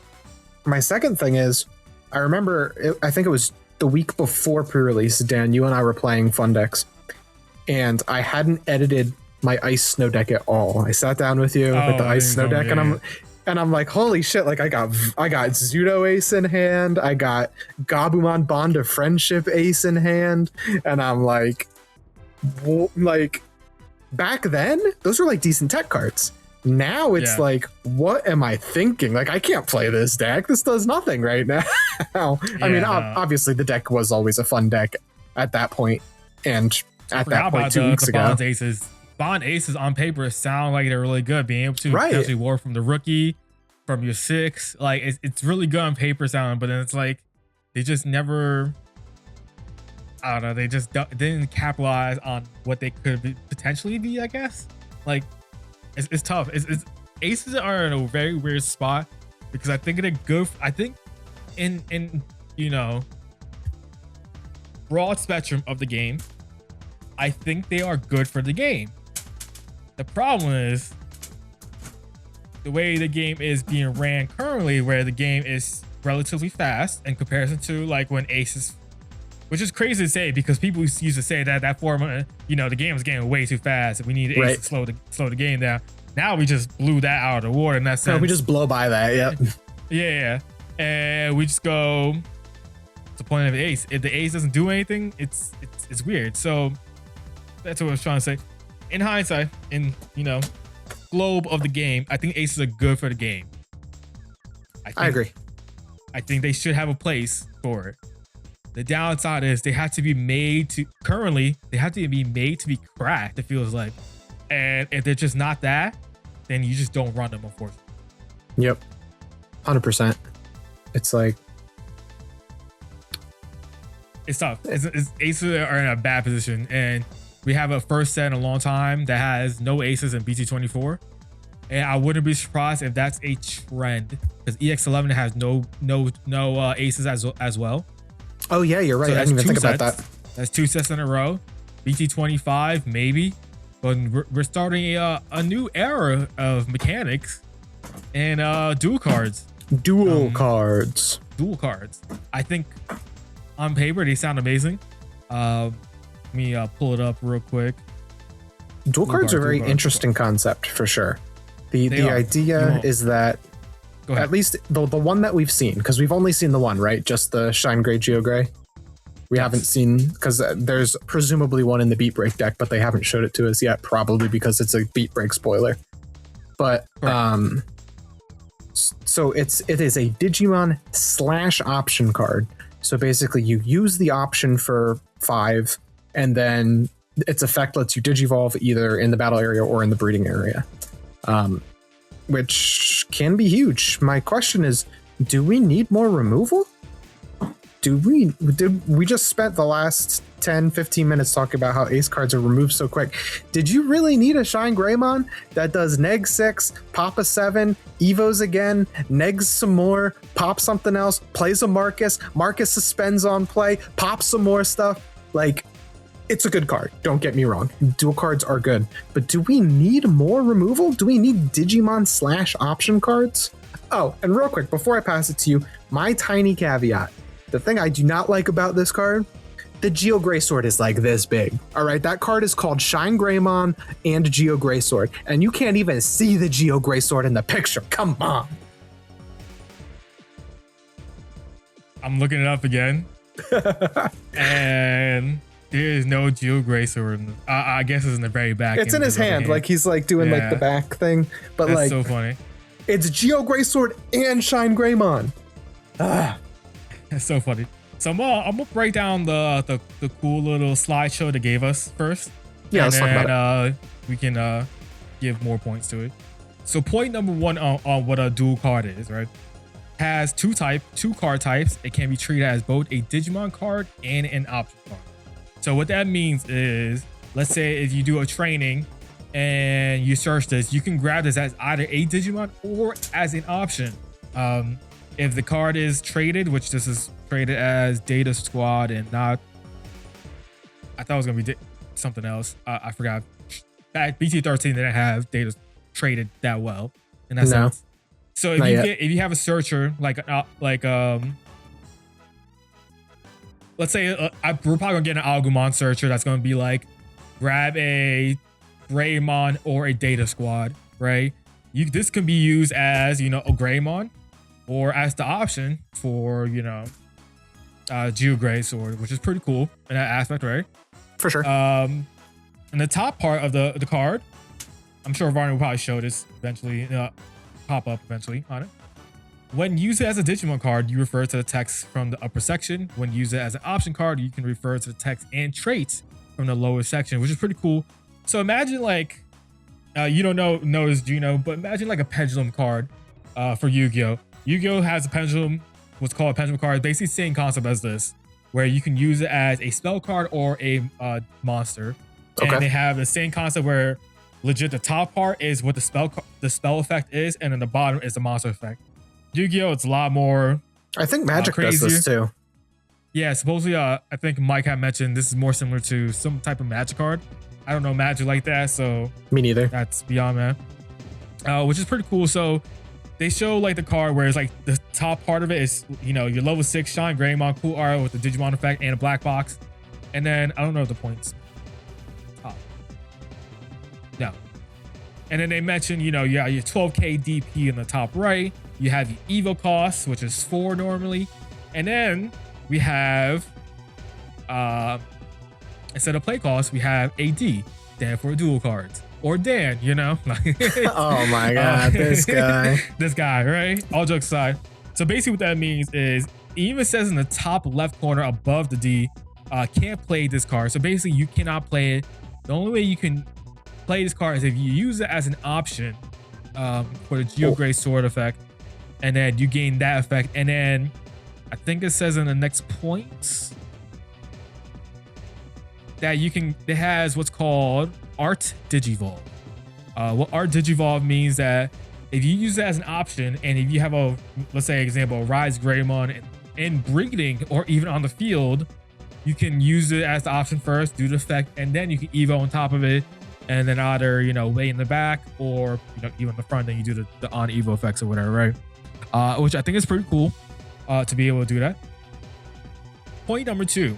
thing is, I remember, I think it was the week before pre-release, Dan, you and I were playing Fun Decks, and I hadn't edited my Ice Snow deck at all. I sat down with you with the Ice Snow deck, and I'm like, holy shit! Like I got Zudo Ace in hand, I got Gabumon Bond of Friendship Ace in hand, and I'm like back then those were like decent tech cards. Now it's like, what am I thinking? Like, I can't play this deck. This does nothing right now. Obviously the deck was always a fun deck at that point, and at that point 2 weeks ago. Bond Aces on paper sound like they're really good. Being able to actually war from the rookie, from your 6, like it's really good on paper sound, but then it's like they just never, I don't know, they just didn't capitalize on what they could potentially be, I guess. Like it's tough. Aces are in a very weird spot because I think they're good. I think in broad spectrum of the game, I think they are good for the game. The problem is the way the game is being ran currently, where the game is relatively fast in comparison to like when Aces, which is crazy to say because people used to say that format, the game was getting way too fast. We need Aces to slow the game down. Now we just blew that out of the water in that sense. No, we just blow by that. Yep. Yeah. And we just go to the point of the Ace. If the Ace doesn't do anything, it's weird. So that's what I was trying to say. In hindsight, in globe of the game, I think Aces are good for the game. I agree. I think they should have a place for it. The downside is they have to be made to be cracked, it feels like. And if they're just not that, then you just don't run them, unfortunately. Yep. 100%. It's like, it's tough. Aces are in a bad position, and we have a first set in a long time that has no Aces in BT24, and I wouldn't be surprised if that's a trend because EX11 has no Aces as well. Oh yeah, you're right. So I didn't even think about that. That's 2 sets in a row. BT25 maybe, but we're starting a new era of mechanics and dual cards. Dual cards. I think on paper they sound amazing. Let me pull it up real quick. Dual cards are a very interesting concept for sure. The idea is that at least the one that we've seen, because we've only seen the one, right? Just the Shine Gray Geo Gray. We haven't seen, because there's presumably one in the Beat Break deck, but they haven't showed it to us yet, probably because it's a Beat Break spoiler. But so it is a Digimon / option card. So basically you use the option for 5, and then its effect lets you Digivolve either in the battle area or in the breeding area, which can be huge. My question is, do we need more removal? Did we just spent the last 10-15 minutes talking about how ace cards are removed so quick? Did you really need a Shine Greymon that does neg 6, pop a 7, evos again, negs some more, pop something else, plays a Marcus suspends on play, pops some more stuff? Like, it's a good card. Don't get me wrong. Dual cards are good. But do we need more removal? Do we need Digimon / option cards? Oh, and real quick, before I pass it to you, my tiny caveat. The thing I do not like about this card, the Geo Greysword is like this big. All right, that card is called Shine Greymon and Geo Greysword. And you can't even see the Geo Greysword in the picture. Come on. I'm looking it up again. And there is no Geo Greysword. I guess it's in the very back. It's in his hand. Like he's like doing like the back thing. But that's like so funny. It's Geo Greysword and Shine Greymon. That's so funny. So I'm gonna break down the cool little slideshow they gave us first. Yeah, and let's talk about it. We can give more points to it. So point number one on what a dual card is, right? Has two card types. It can be treated as both a Digimon card and an option card. So what that means is, let's say if you do a training and you search this, you can grab this as either a Digimon or as an option. If the card is traded, which this is traded as Data Squad and not, I thought it was gonna be something else. I forgot. Back BT13 didn't have data traded that well in that sense. So if you have a searcher let's say we're probably gonna get an Agumon searcher that's gonna be like, grab a Greymon or a Data Squad, right? This can be used as, a Greymon, or as the option for, Geo Greysword, which is pretty cool in that aspect, right? For sure. In the top part of the card, I'm sure Varney will probably show this eventually, pop up eventually on it. When used as a Digimon card, you refer to the text from the upper section. When used as an option card, you can refer to the text and traits from the lower section, which is pretty cool. So imagine like, you don't know this, Gino, but imagine like a pendulum card for Yu-Gi-Oh! Yu-Gi-Oh! Has a pendulum, what's called a pendulum card, basically the same concept as this, where you can use it as a spell card or a monster. Okay. And they have the same concept where legit the top part is what the spell effect is, and then the bottom is the monster effect. Yu-Gi-Oh! It's a lot more. I think Magic does this too. Yeah, supposedly I think Mike had mentioned this is more similar to some type of Magic card. I don't know Magic like that, so me neither. That's beyond man. Which is pretty cool. So they show like the card where it's like the top part of it is, your level 6 Shine Greymon, cool art with the Digimon effect and a black box. And then I don't know the points. No. And then they mentioned, you got your 12k DP in the top right. You have your Evo cost, which is 4 normally. And then we have, instead of play cost, we have AD, Dan for dual cards. Or Dan, Oh my God, this guy. This guy, right? All jokes aside. So basically what that means is, it even says in the top left corner above the D, can't play this card. So basically you cannot play it. The only way you can play this card is if you use it as an option for the Geo Greysword effect, and then you gain that effect. And then I think it says in the next points that it has what's called Art Digivolve. What Art Digivolve means that if you use it as an option, and if you have let's say example, a Rise Greymon in breeding or even on the field, you can use it as the option first, do the effect, and then you can Evo on top of it, and then either, way in the back or, even in the front, then you do the on Evo effects or whatever, right? Which I think is pretty cool to be able to do that. Point number 2.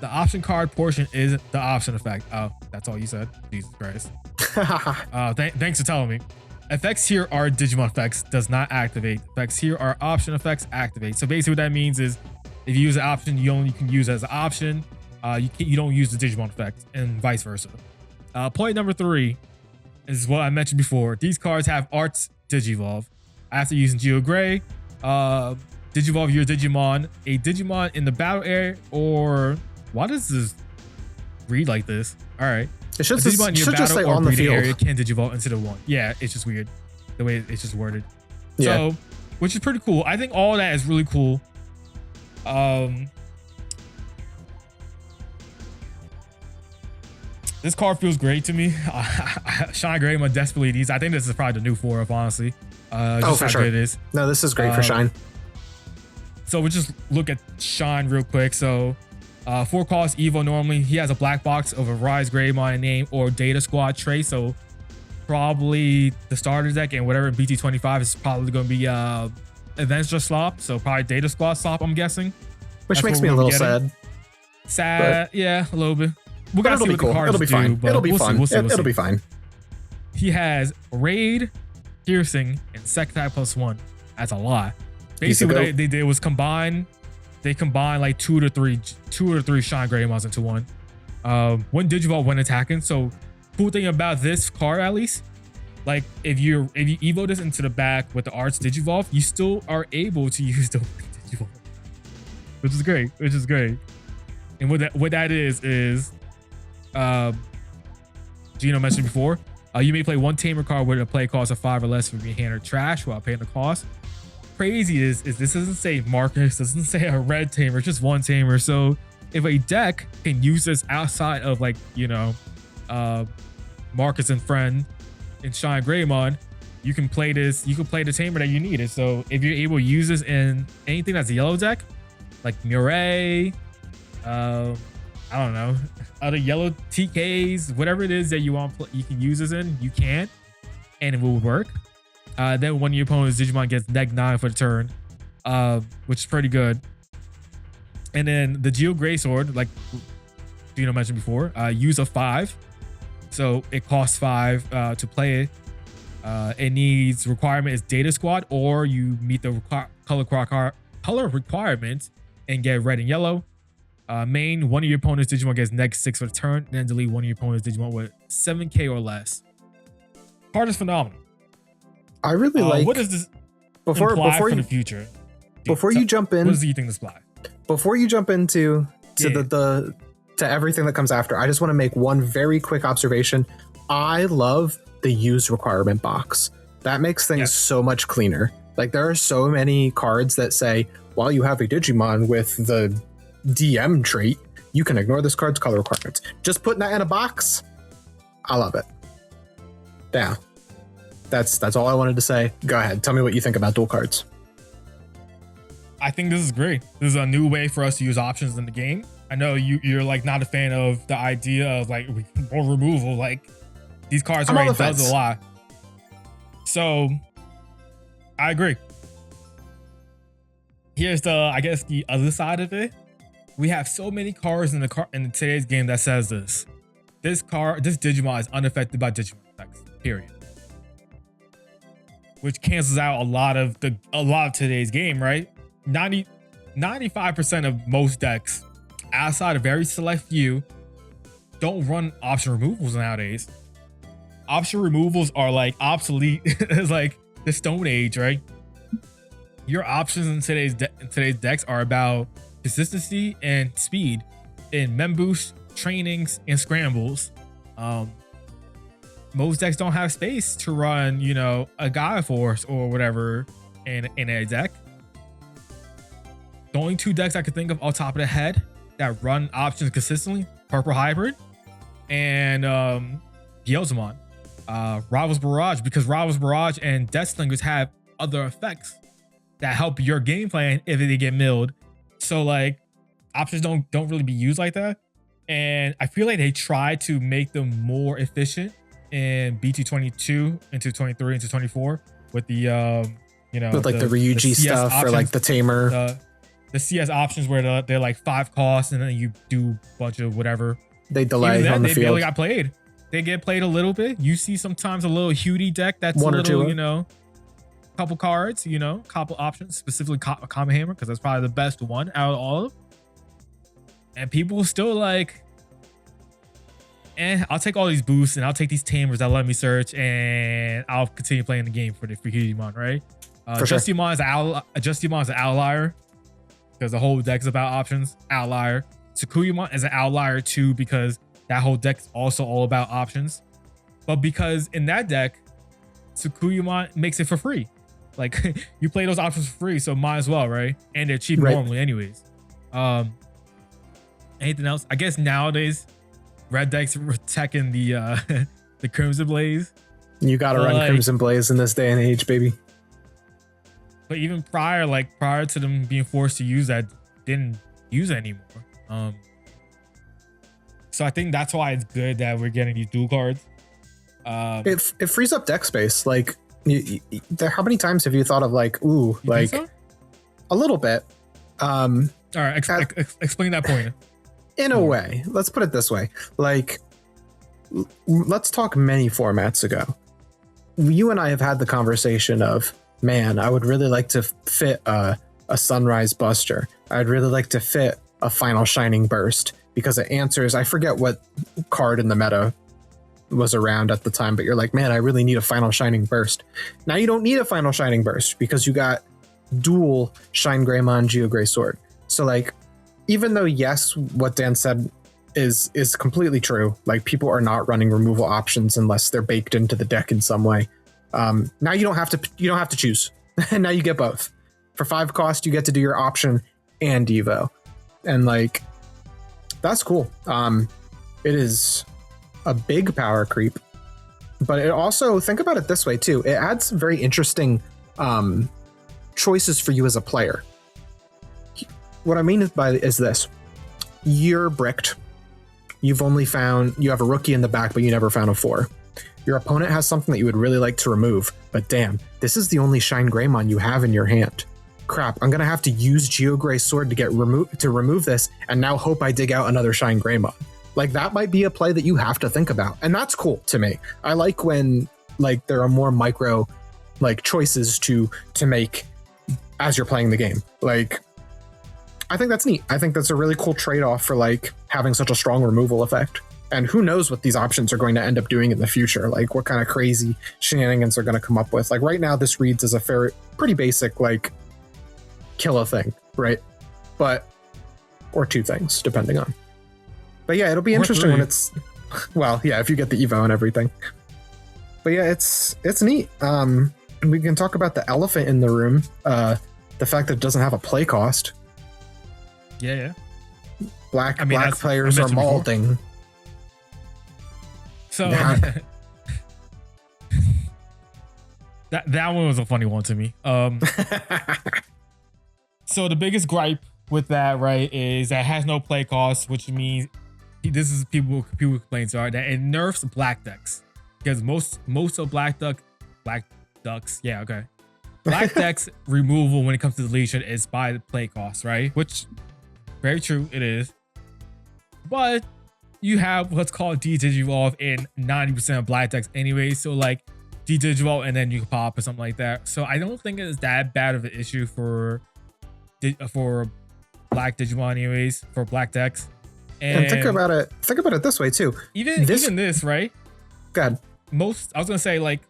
The option card portion is the option effect. Oh, that's all you said? Jesus Christ. Thanks for telling me. Effects here are Digimon effects, does not activate. Effects here are option effects, activate. So basically what that means is if you use an option, you only can use it as an option. You don't use the Digimon effect, and vice versa. Point number 3 is what I mentioned before. These cards have Arts Digivolve. After using Geo Grey, Digivolve your Digimon. A Digimon in the battle area, or why does this read like this? All right. It should just say on the field. Area can Digivolve instead of 1. Yeah, it's just weird the way it's just worded. Yeah. So, which is pretty cool. I think all that is really cool. This card feels great to me. Shine Greymon desperately needs. I think this is probably the new 4-up, honestly. Just for how sure. good it is. No, this is great for Shine. So we'll just look at Shine real quick. So 4 cost Evo normally. He has a black box of a Rise Greymon name or Data Squad trait. So probably the starter deck and whatever BT25 is probably going to be Adventure Slop. So probably Data Squad Slop, I'm guessing. Which makes me a little sad. Sad, yeah, a little bit. We're gonna see what the cards it'll be do, fine. It'll be fun. It'll be fine. He has Raid, Piercing, and Sect Type +1. That's a lot. Basically, what they did was combine. They combined like two or three Shine Greymons into one. When Digivolve when attacking. So cool thing about this card, at least, like if you evo this into the back with the Arts Digivolve, you still are able to use the Digivolve, which is great. And what that is Gino mentioned before. You may play one tamer card with a play cost of 5 or less from your hand or trash while paying the cost. Crazy is this doesn't say Marcus, doesn't say a red tamer, it's just one tamer. So if a deck can use this outside of like, you know, Marcus and Friend and Shine Greymon, you can play this, you can play the tamer that you needed. So if you're able to use this in anything that's a yellow deck, like Murray, I don't know, other yellow TKs, whatever it is that you want, you can use this in, you can, and it will work. Then one of your opponent's Digimon gets -9 for the turn, which is pretty good. And then the Geo Greysword, like Gino mentioned before, use a 5. So it costs 5 to play it. It needs requirement is Data Squad, or you meet the color requirements and get red and yellow. Main, one of your opponent's Digimon gets -6 for the turn, and then delete one of your opponent's Digimon with 7k or less. Card is phenomenal. I really like. What does this before for you, the future? Before you jump in, what do you think this apply? Before you jump into to everything that comes after, I just want to make one very quick observation. I love the use requirement box. That makes things so much cleaner. Like there are so many cards that say, while you have a Digimon with the DM trait, you can ignore this card's color requirements. Just putting that in a box, I love it. Yeah, that's all I wanted to say. Go ahead, tell me what you think about dual cards. I think this is great. This is a new way for us to use options in the game. I know you're like not a fan of the idea of like more removal. Like these cards already does a lot. So I agree. Here's I guess the other side of it. We have so many cards in today's game that says this Digimon is unaffected by Digimon effects, period. Which cancels out a lot of today's game, right? 95% of most decks, outside of very select few, don't run option removals nowadays. Option removals are like obsolete. It's like the Stone Age, right? Your options in today's decks are about consistency and speed in mem boosts, trainings, and scrambles. Most decks don't have space to run, you know, a Gaia Force or whatever in a deck. The only 2 decks I could think of off the top of the head that run options consistently, Purple Hybrid and Gyelzamon. Rivals Barrage, because Rivals Barrage and Death Slingers have other effects that help your game plan if they get milled. So like options don't really be used like that. And I feel like they try to make them more efficient in BT22 into 23 into 24 with the you know, with like the Ryuji stuff options, or like the tamer. The CS options where they're like 5 costs and then you do a bunch of whatever. They delay on the field. They barely got played. They get played a little bit. You see sometimes a little Hootie deck that's one a little, or two, you know, couple cards, you know, couple options, specifically Kama Hammer, because that's probably the best one out of all of them. And people still like, I'll take all these boosts and I'll take these tamers that let me search and I'll continue playing the game for the Digimon, right? Justimon is an outlier because the whole deck's about options. Outlier. Tsukuyamon is an outlier too because that whole deck's also all about options. But because in that deck, Tsukuyamon makes it for free. Like you play those options for free, so might as well, right? And they're cheap normally anyways. Anything else? I guess nowadays red decks are attacking the the Crimson Blaze. You gotta run like, Crimson Blaze in this day and age, baby. But even prior to them being forced to use that, didn't use it anymore. So I think that's why it's good that we're getting these dual cards. It frees up deck space. Like, how many times have you thought of like, ooh, like so? a little bit? All right, explain that point. In a way, let's put it this way. Like, let's talk many formats ago. You and I have had the conversation of, man, I would really like to fit a Sunrise Buster. I'd really like to fit a Final Shining Burst because it answers, I forget what card in the meta was around at the time, but you're like, man, I really need a Final Shining Burst. Now you don't need a Final Shining Burst because you got dual Shine Greymon Geogray Sword. So like, even though yes, what Dan said is completely true, like people are not running removal options unless they're baked into the deck in some way. Now you don't have to choose. Now you get both. For 5 cost, you get to do your option and Evo. And like, that's cool. It is a big power creep, but it also, think about it this way too, it adds some very interesting choices for you as a player. What I mean is this: you're bricked, you have a rookie in the back, but you never found a 4. Your opponent has something that you would really like to remove, but damn, this is the only Shine Greymon you have in your hand. Crap, I'm gonna have to use Geogray Sword to remove this, and now hope I dig out another Shine Greymon. Like, that might be a play that you have to think about, and that's cool to me. I like when like there are more micro like choices to make as you're playing the game. Like, I think that's neat. I think that's a really cool trade-off for like having such a strong removal effect. And who knows what these options are going to end up doing in the future? Like, what kind of crazy shenanigans are going to come up with? Like, right now, this reads as a pretty basic like kill a thing, right? But or 2 things depending on. But yeah, it'll be interesting when it's, well, yeah, if you get the Evo and everything. But yeah, it's neat. We can talk about the elephant in the room, the fact that it doesn't have a play cost. Yeah. Black players are molding. Before. So that one was a funny one to me. So the biggest gripe with that, right, is that it has no play cost, which means this is people complaints are that it nerfs black decks, because most of black ducks, yeah, okay. Black decks removal when it comes to deletion is by the play cost, right? Which very true, it is. But you have what's called Digivolve in 90% of black decks anyway, so like Digivolve and then you can pop or something like that. So I don't think it's that bad of an issue for black Digimon anyways, for black decks. And think about it this way too. Even this, right? God. I was gonna say, like,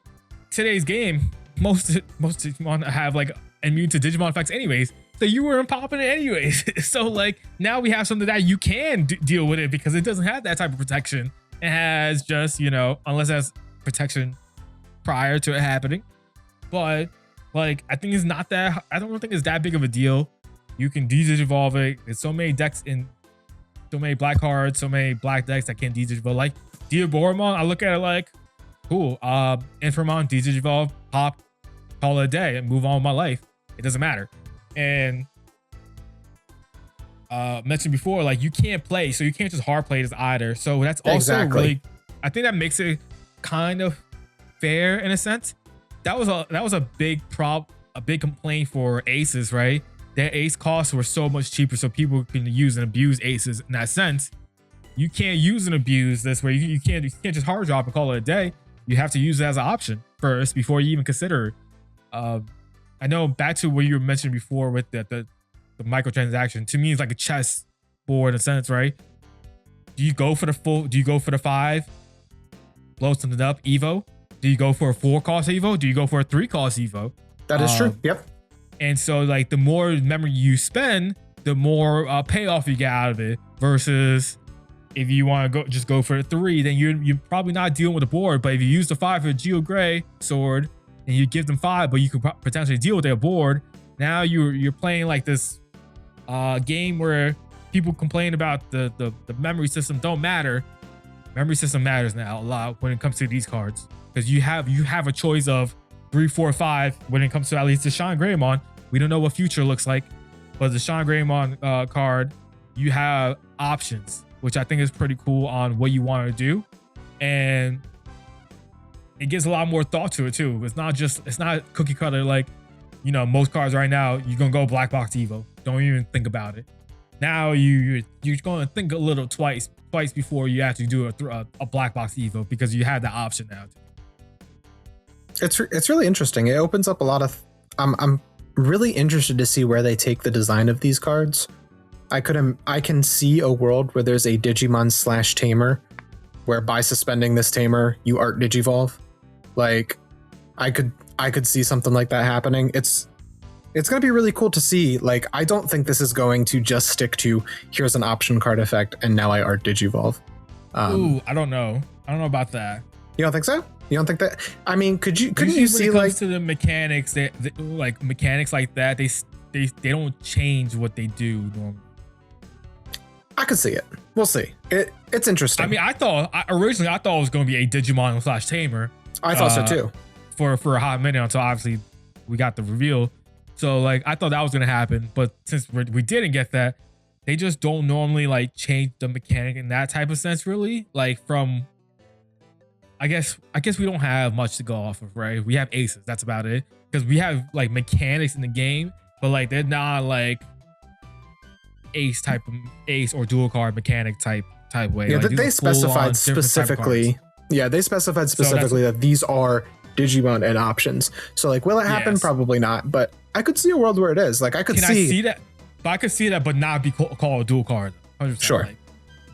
today's game, most Digimon have like immune to Digimon effects anyways. So you weren't popping it anyways. So like, now we have something that you can deal with it because it doesn't have that type of protection. It has just, unless it has protection prior to it happening. But like, I don't think it's that big of a deal. You can Digivolve it. There's so many decks in, so many black cards, so many black decks that can Digivolve. Like Diaboromon, I look at it like, cool. Inframon, Digivolve, pop, call it a day, and move on with my life. It doesn't matter. And mentioned before, like, you can't play, so you can't just hard play this either. So that's also really, I think that makes it kind of fair in a sense. That was a big complaint for aces, right? Their ace costs were so much cheaper, so people can use and abuse aces in that sense. You can't use and abuse this way. You can't just hard drop and call it a day. You have to use it as an option first before you even consider it. I know, back to what you were mentioning before with the microtransaction, to me it's like a chess board in a sense, right? Do you go for the 5, blow something up, Evo? Do you go for a 4 cost Evo? Do you go for a 3 cost Evo? That is true. Yep. And so like, the more memory you spend, the more payoff you get out of it, versus if you want to just go for a 3, then you're probably not dealing with the board. But if you use the 5 for a Geogray Sword and you give them 5, but you could potentially deal with their board, now you're playing like this game where people complain about the memory system don't matter. Memory system matters now a lot when it comes to these cards, because you have a choice of 3, 4, 5 when it comes to at least the Shine Greymon. We don't know what future looks like, but the Shine Greymon card, you have options. which I think is pretty cool on what you want to do. And it gives a lot more thought to it too. It's not cookie cutter like, you know, most cards right now, you're gonna go black box Evo. Don't even think about it. Now you're gonna think a little twice before you actually do a black box Evo, because you have the option now. It's really interesting. It opens up a lot of. I'm really interested to see where they take the design of these cards. I can see a world where there's a Digimon / Tamer, where by suspending this Tamer, you art Digivolve. Like, I could see something like that happening. It's going to be really cool to see. Like, I don't think this is going to just stick to here's an option card effect and now I art Digivolve. Ooh, I don't know about that. You don't think so? You don't think that? I mean, couldn't you see, when it like, comes to the mechanics, like mechanics like that, they don't change what they do normally. I could see it. We'll see. It's interesting. I mean, originally I thought it was going to be a Digimon / Tamer. I thought so too. For a hot minute, until obviously we got the reveal. So like, I thought that was going to happen, but since we didn't get that, they just don't normally like change the mechanic in that type of sense, really. Like, from, I guess we don't have much to go off of, right? We have aces, that's about it. Because we have like mechanics in the game, but like they're not like ace or dual card mechanic type way. Yeah, like, they specified specifically. Yeah, they specified specifically that these are Digimon and options. So like, will it happen? Yes. Probably not. But I could see a world where it is. Like, I see that. But I could see that, but not be called a dual card. 100%. Sure. Like,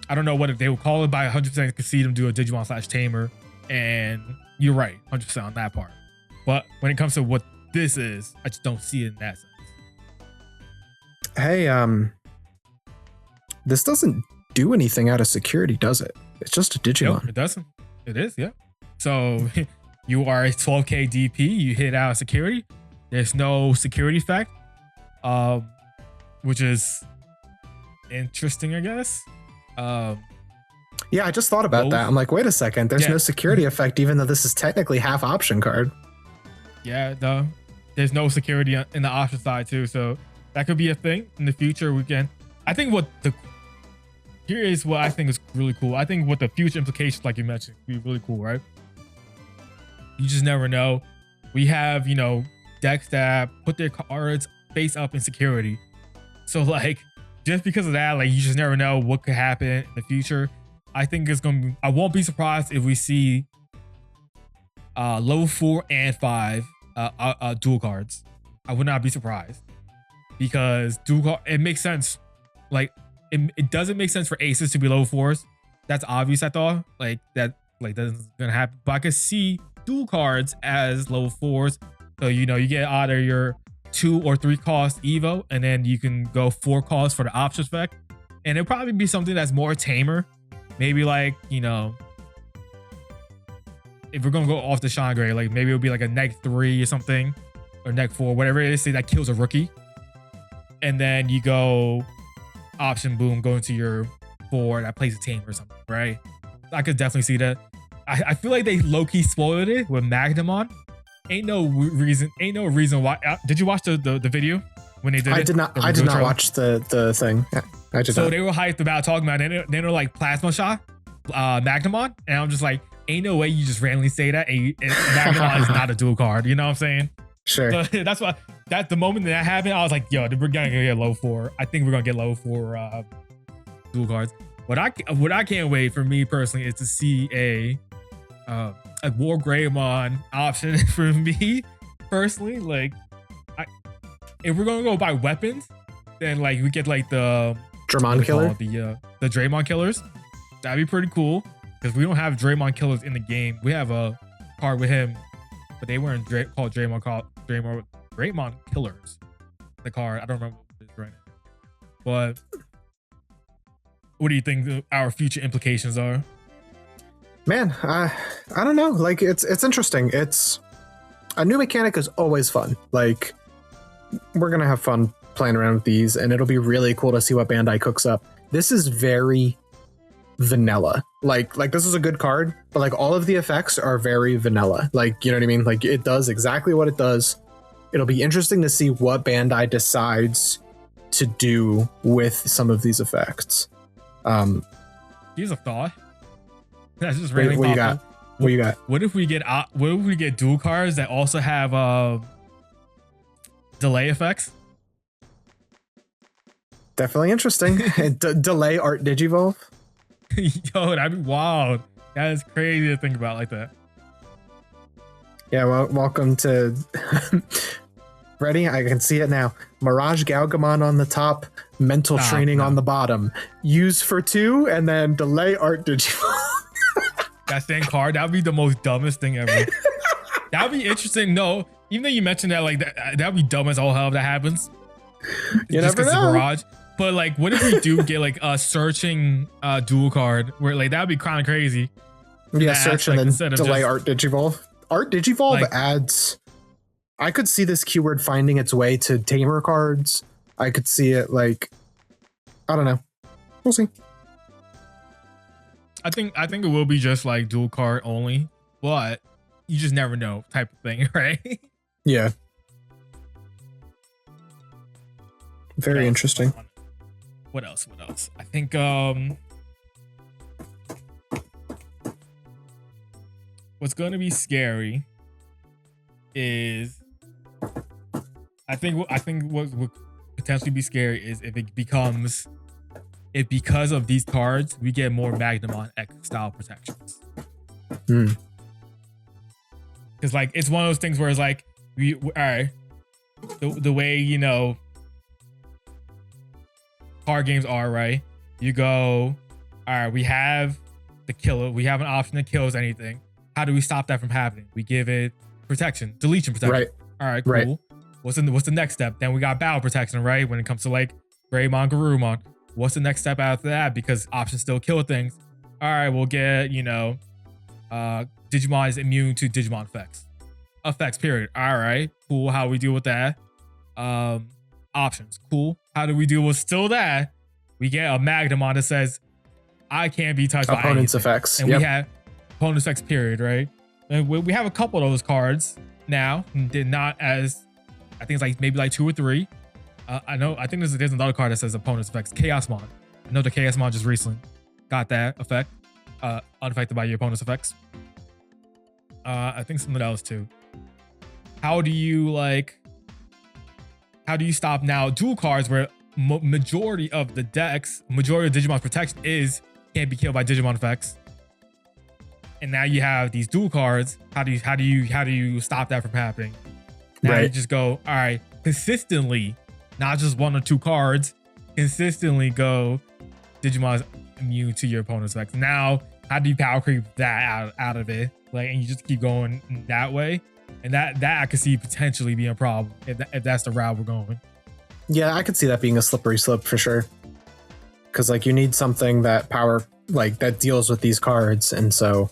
I don't know what if they would call it, but I 100% could see them do a Digimon / Tamer. And you're right, 100% on that part. But when it comes to what this is, I just don't see it in that sense. Hey, this doesn't do anything out of security, does it? It's just a Digimon. Nope, it doesn't. It is, yeah. So you are a 12k DP, you hit out of security. There's no security effect, which is interesting, I guess. Yeah, I just thought about that. I'm like, wait a second, there's no security effect, even though this is technically half option card. Yeah, there's no security in the option side too, so that could be a thing in the future. I think here is what I think is really cool. I think what the future implications, like you mentioned, would be really cool, right? You just never know. We have, you know, decks that put their cards face up in security. So like, just because of that, like, you just never know what could happen in the future. I think I won't be surprised if we see level 4 and 5 dual cards. I would not be surprised, because it makes sense. Like, it doesn't make sense for aces to be level 4s. That's obvious, I thought. That's gonna happen. But I could see dual cards as level 4s. So, you know, you get either your 2 or 3 cost Evo, and then you can go 4 costs for the option effect. And it'll probably be something that's more tamer. Maybe like, you know, if we're gonna go off the Sean Gray, like maybe it'll be like a -3 or something, or -4, whatever it is, say that kills a rookie. And then you go option, boom, go into your 4 that plays a team or something, right? I could definitely see that. I feel like they low-key spoiled it with Magnamon. Ain't no reason why. Did you watch the video when they did it? I did not watch the thing. I did not. So they were hyped about talking about it. They were like Plasma Shot, Magnamon, and I'm just like, ain't no way you just randomly say that. And Magnamon is not a dual card. You know what I'm saying? Sure. So that's why. That's the moment that happened. I was like, yo, we're gonna get low 4. I think we're gonna get low 4 dual cards. What I can't wait for me personally is to see a War Greymon option for me personally. Like, if we're gonna go by weapons, then like we get like the Draymond killer, the Draymond killers. That'd be pretty cool, because we don't have Draymond killers in the game. We have a card with him, but they weren't called Draymond killers. The card, I don't remember what it is right now. But what do you think our future implications are? Man, I don't know. Like, it's interesting. It's a new mechanic is always fun. Like, we're gonna have fun playing around with these, and it'll be really cool to see what Bandai cooks up. This is very vanilla. Like this is a good card, but like all of the effects are very vanilla. Like, you know what I mean? Like, it does exactly what it does. It'll be interesting to see what Bandai decides to do with some of these effects. Here's a thought. That's just Wait, randomly what you popped got? up. What you got? What if we get dual cards that also have delay effects? Definitely interesting. Delay art Digivolve. Yo, that'd be wild. That is crazy to think about like that. Yeah, well, welcome to. Ready? I can see it now. Mirage Galgamon on the top, mental training on the bottom. Use for 2, and then delay art Digivolve. That same card, that would be the most dumbest thing ever. That would be interesting. No, even though you mentioned that, like that would be dumb as all hell if that happens. You just never because know. the Mirage. But like, what if we do get like a searching dual card where like that would be kind of crazy. Yeah, search and then delay art Digivolve. Art Digivolve like, adds. I could see this keyword finding its way to tamer cards. I could see it like, I don't know. We'll see. I think it will be just like dual card only, but you just never know type of thing, right? Yeah. Very interesting. What else? I think what's going to be scary is I think what would potentially be scary is if because of these cards we get more Magnamon X style protections. Because like it's one of those things where it's like all right, the way card games are, right? You go, all right, we have the killer, we have an option that kills anything. How do we stop that from happening? We give it protection, deletion protection. Right. All right, cool. Right. What's the next step? Then we got battle protection, right? When it comes to like Greymon, Garurumon. What's the next step after that? Because options still kill things. All right, we'll get, Digimon is immune to Digimon effects. Effects, period. All right, cool. How we deal with that? Options, cool. How do we deal with still that? We get a Magnamon that says, I can't be touched by opponent's anything. effects. And we have opponent's effects, period, right? And we have a couple of those cards now. Did not as, I think it's like maybe like 2 or 3. I think there's another card that says opponent's effects. Chaosmon. I know the Chaosmon just recently got that effect. Unaffected by your opponent's effects. I think something else too. How do you stop now dual cards where majority of the decks, majority of Digimon's protection can't be killed by Digimon effects? And now you have these dual cards. How do you stop that from happening? Now you just go, all right, consistently, not just 1 or 2 cards, consistently go Digimon's immune to your opponent's effects. Now, how do you power creep that out of it? Like, and you just keep going that way. And that I could see potentially being a problem if that's the route we're going. Yeah, I could see that being a slippery slope for sure. Because like you need something that that deals with these cards, and so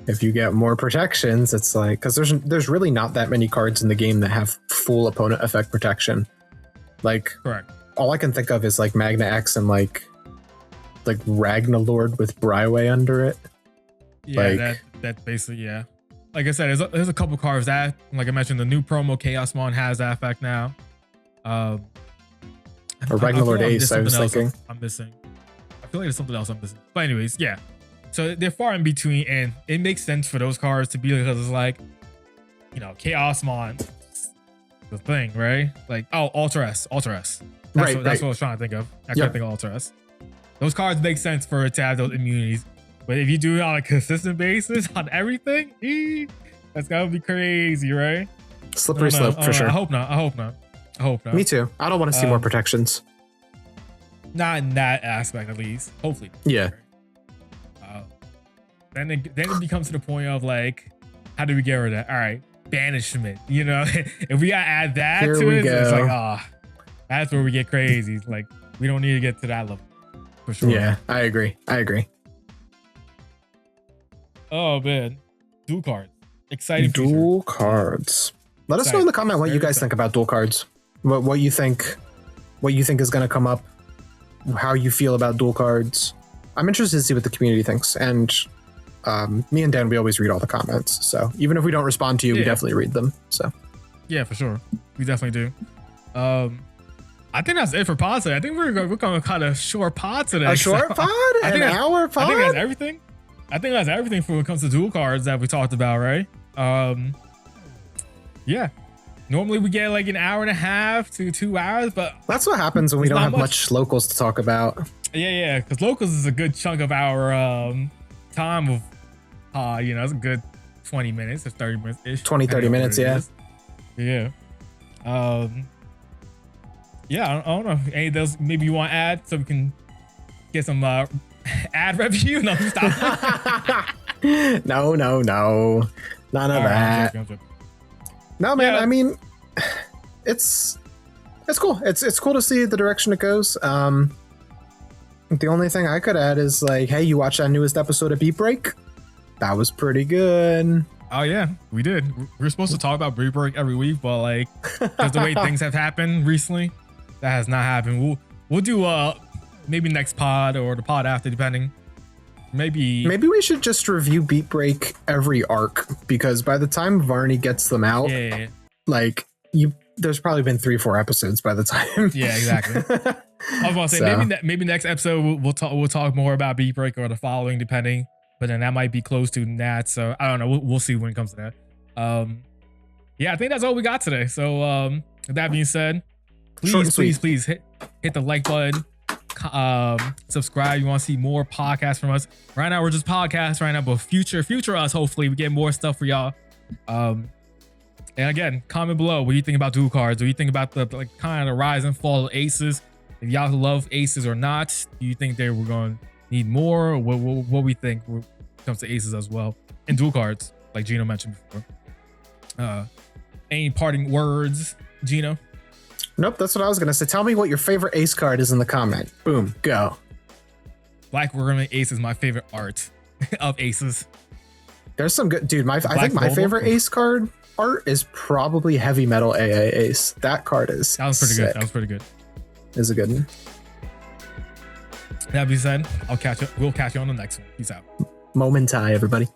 if you get more protections, it's like, because there's really not that many cards in the game that have full opponent effect protection. Like, correct. All I can think of is like Magna X and like Ragnalord with Bryway under it. Yeah, that's basically, yeah. Like I said, there's a couple cards that, like I mentioned, the new promo Chaosmon has that effect now. Or Ragnalord Ace, I was thinking. I'm missing. I feel like there's something else I'm missing. But anyways, yeah. So they're far in between, and it makes sense for those cards to be, because it's like, Chaosmon, the thing, right? Like, oh, Ultra S. That's what I was trying to think of. I couldn't think of Ultra S. Those cards make sense for it to have those immunities. But if you do it on a consistent basis on everything, that's gotta be crazy, right? Slippery slope for sure. I hope not. Me too. I don't want to see more protections. Not in that aspect, at least. Hopefully. Yeah. Then it becomes to the point of like, how do we get rid of that? All right, banishment. If we gotta add that Here to it, go. it's like, that's where we get crazy. Like, we don't need to get to that level for sure. Yeah, I agree. Oh man, dual cards, exciting. Dual cards. Let us know in the comment what you guys think about dual cards. What you think is going to come up. How you feel about dual cards. I'm interested to see what the community thinks. And me and Dan, we always read all the comments. So even if we don't respond to you, we definitely read them. So yeah, for sure, we definitely do. I think that's it for pod today. I think we're going to cut a short pod today. A short pod? An hour pod? I think that's everything. I think that's everything for when it comes to dual cards that we talked about, right? Yeah. Normally we get like an hour and a half to 2 hours, but that's what happens when we don't have much locals to talk about. Yeah, because locals is a good chunk of our time of it's a good 20 minutes or 30 minutes ish. 20-30 minutes, yeah. Yeah. Yeah, I don't know. Any of those maybe you want to add so we can get some ad revenue? No, stop. No. None of that. I'm joking. No, man. Yeah. I mean, it's cool. It's cool to see the direction it goes. The only thing I could add is like, hey, you watched that newest episode of Beat Break? That was pretty good. Oh yeah, we did. We're supposed to talk about Beat Break every week, but like, because the way things have happened recently, that has not happened. We'll do maybe next pod or the pod after, depending. Maybe we should just review Beat Break every arc, because by the time Varney gets them out, like there's probably been 3-4 episodes by the time. Yeah, exactly. I was gonna say maybe next episode we'll talk more about Beat Break or the following, depending. But then that might be close to that, so I don't know. We'll see when it comes to that. Yeah, I think that's all we got today. So with that being said, please hit the like button. Subscribe. You want to see more podcasts from us? Right now we're just podcasts right now, but future us, hopefully we get more stuff for y'all. And again, comment below what do you think about dual cards. What do you think about the kind of the rise and fall of aces? If y'all love aces or not, do you think they were going to need more? Or what we think when it comes to aces as well, and dual cards like Gino mentioned before. Any parting words, Gino? Nope, that's what I was gonna say. Tell me what your favorite ace card is in the comment. Boom, go. Black Ornament Ace is my favorite art of aces. There's some good, dude. I think my favorite ace card art is probably Heavy Metal AA Ace. That card is. That was pretty sick. good. That was pretty good. Is a good one. That being said, we'll catch you on the next one. Peace out. Momentai, everybody.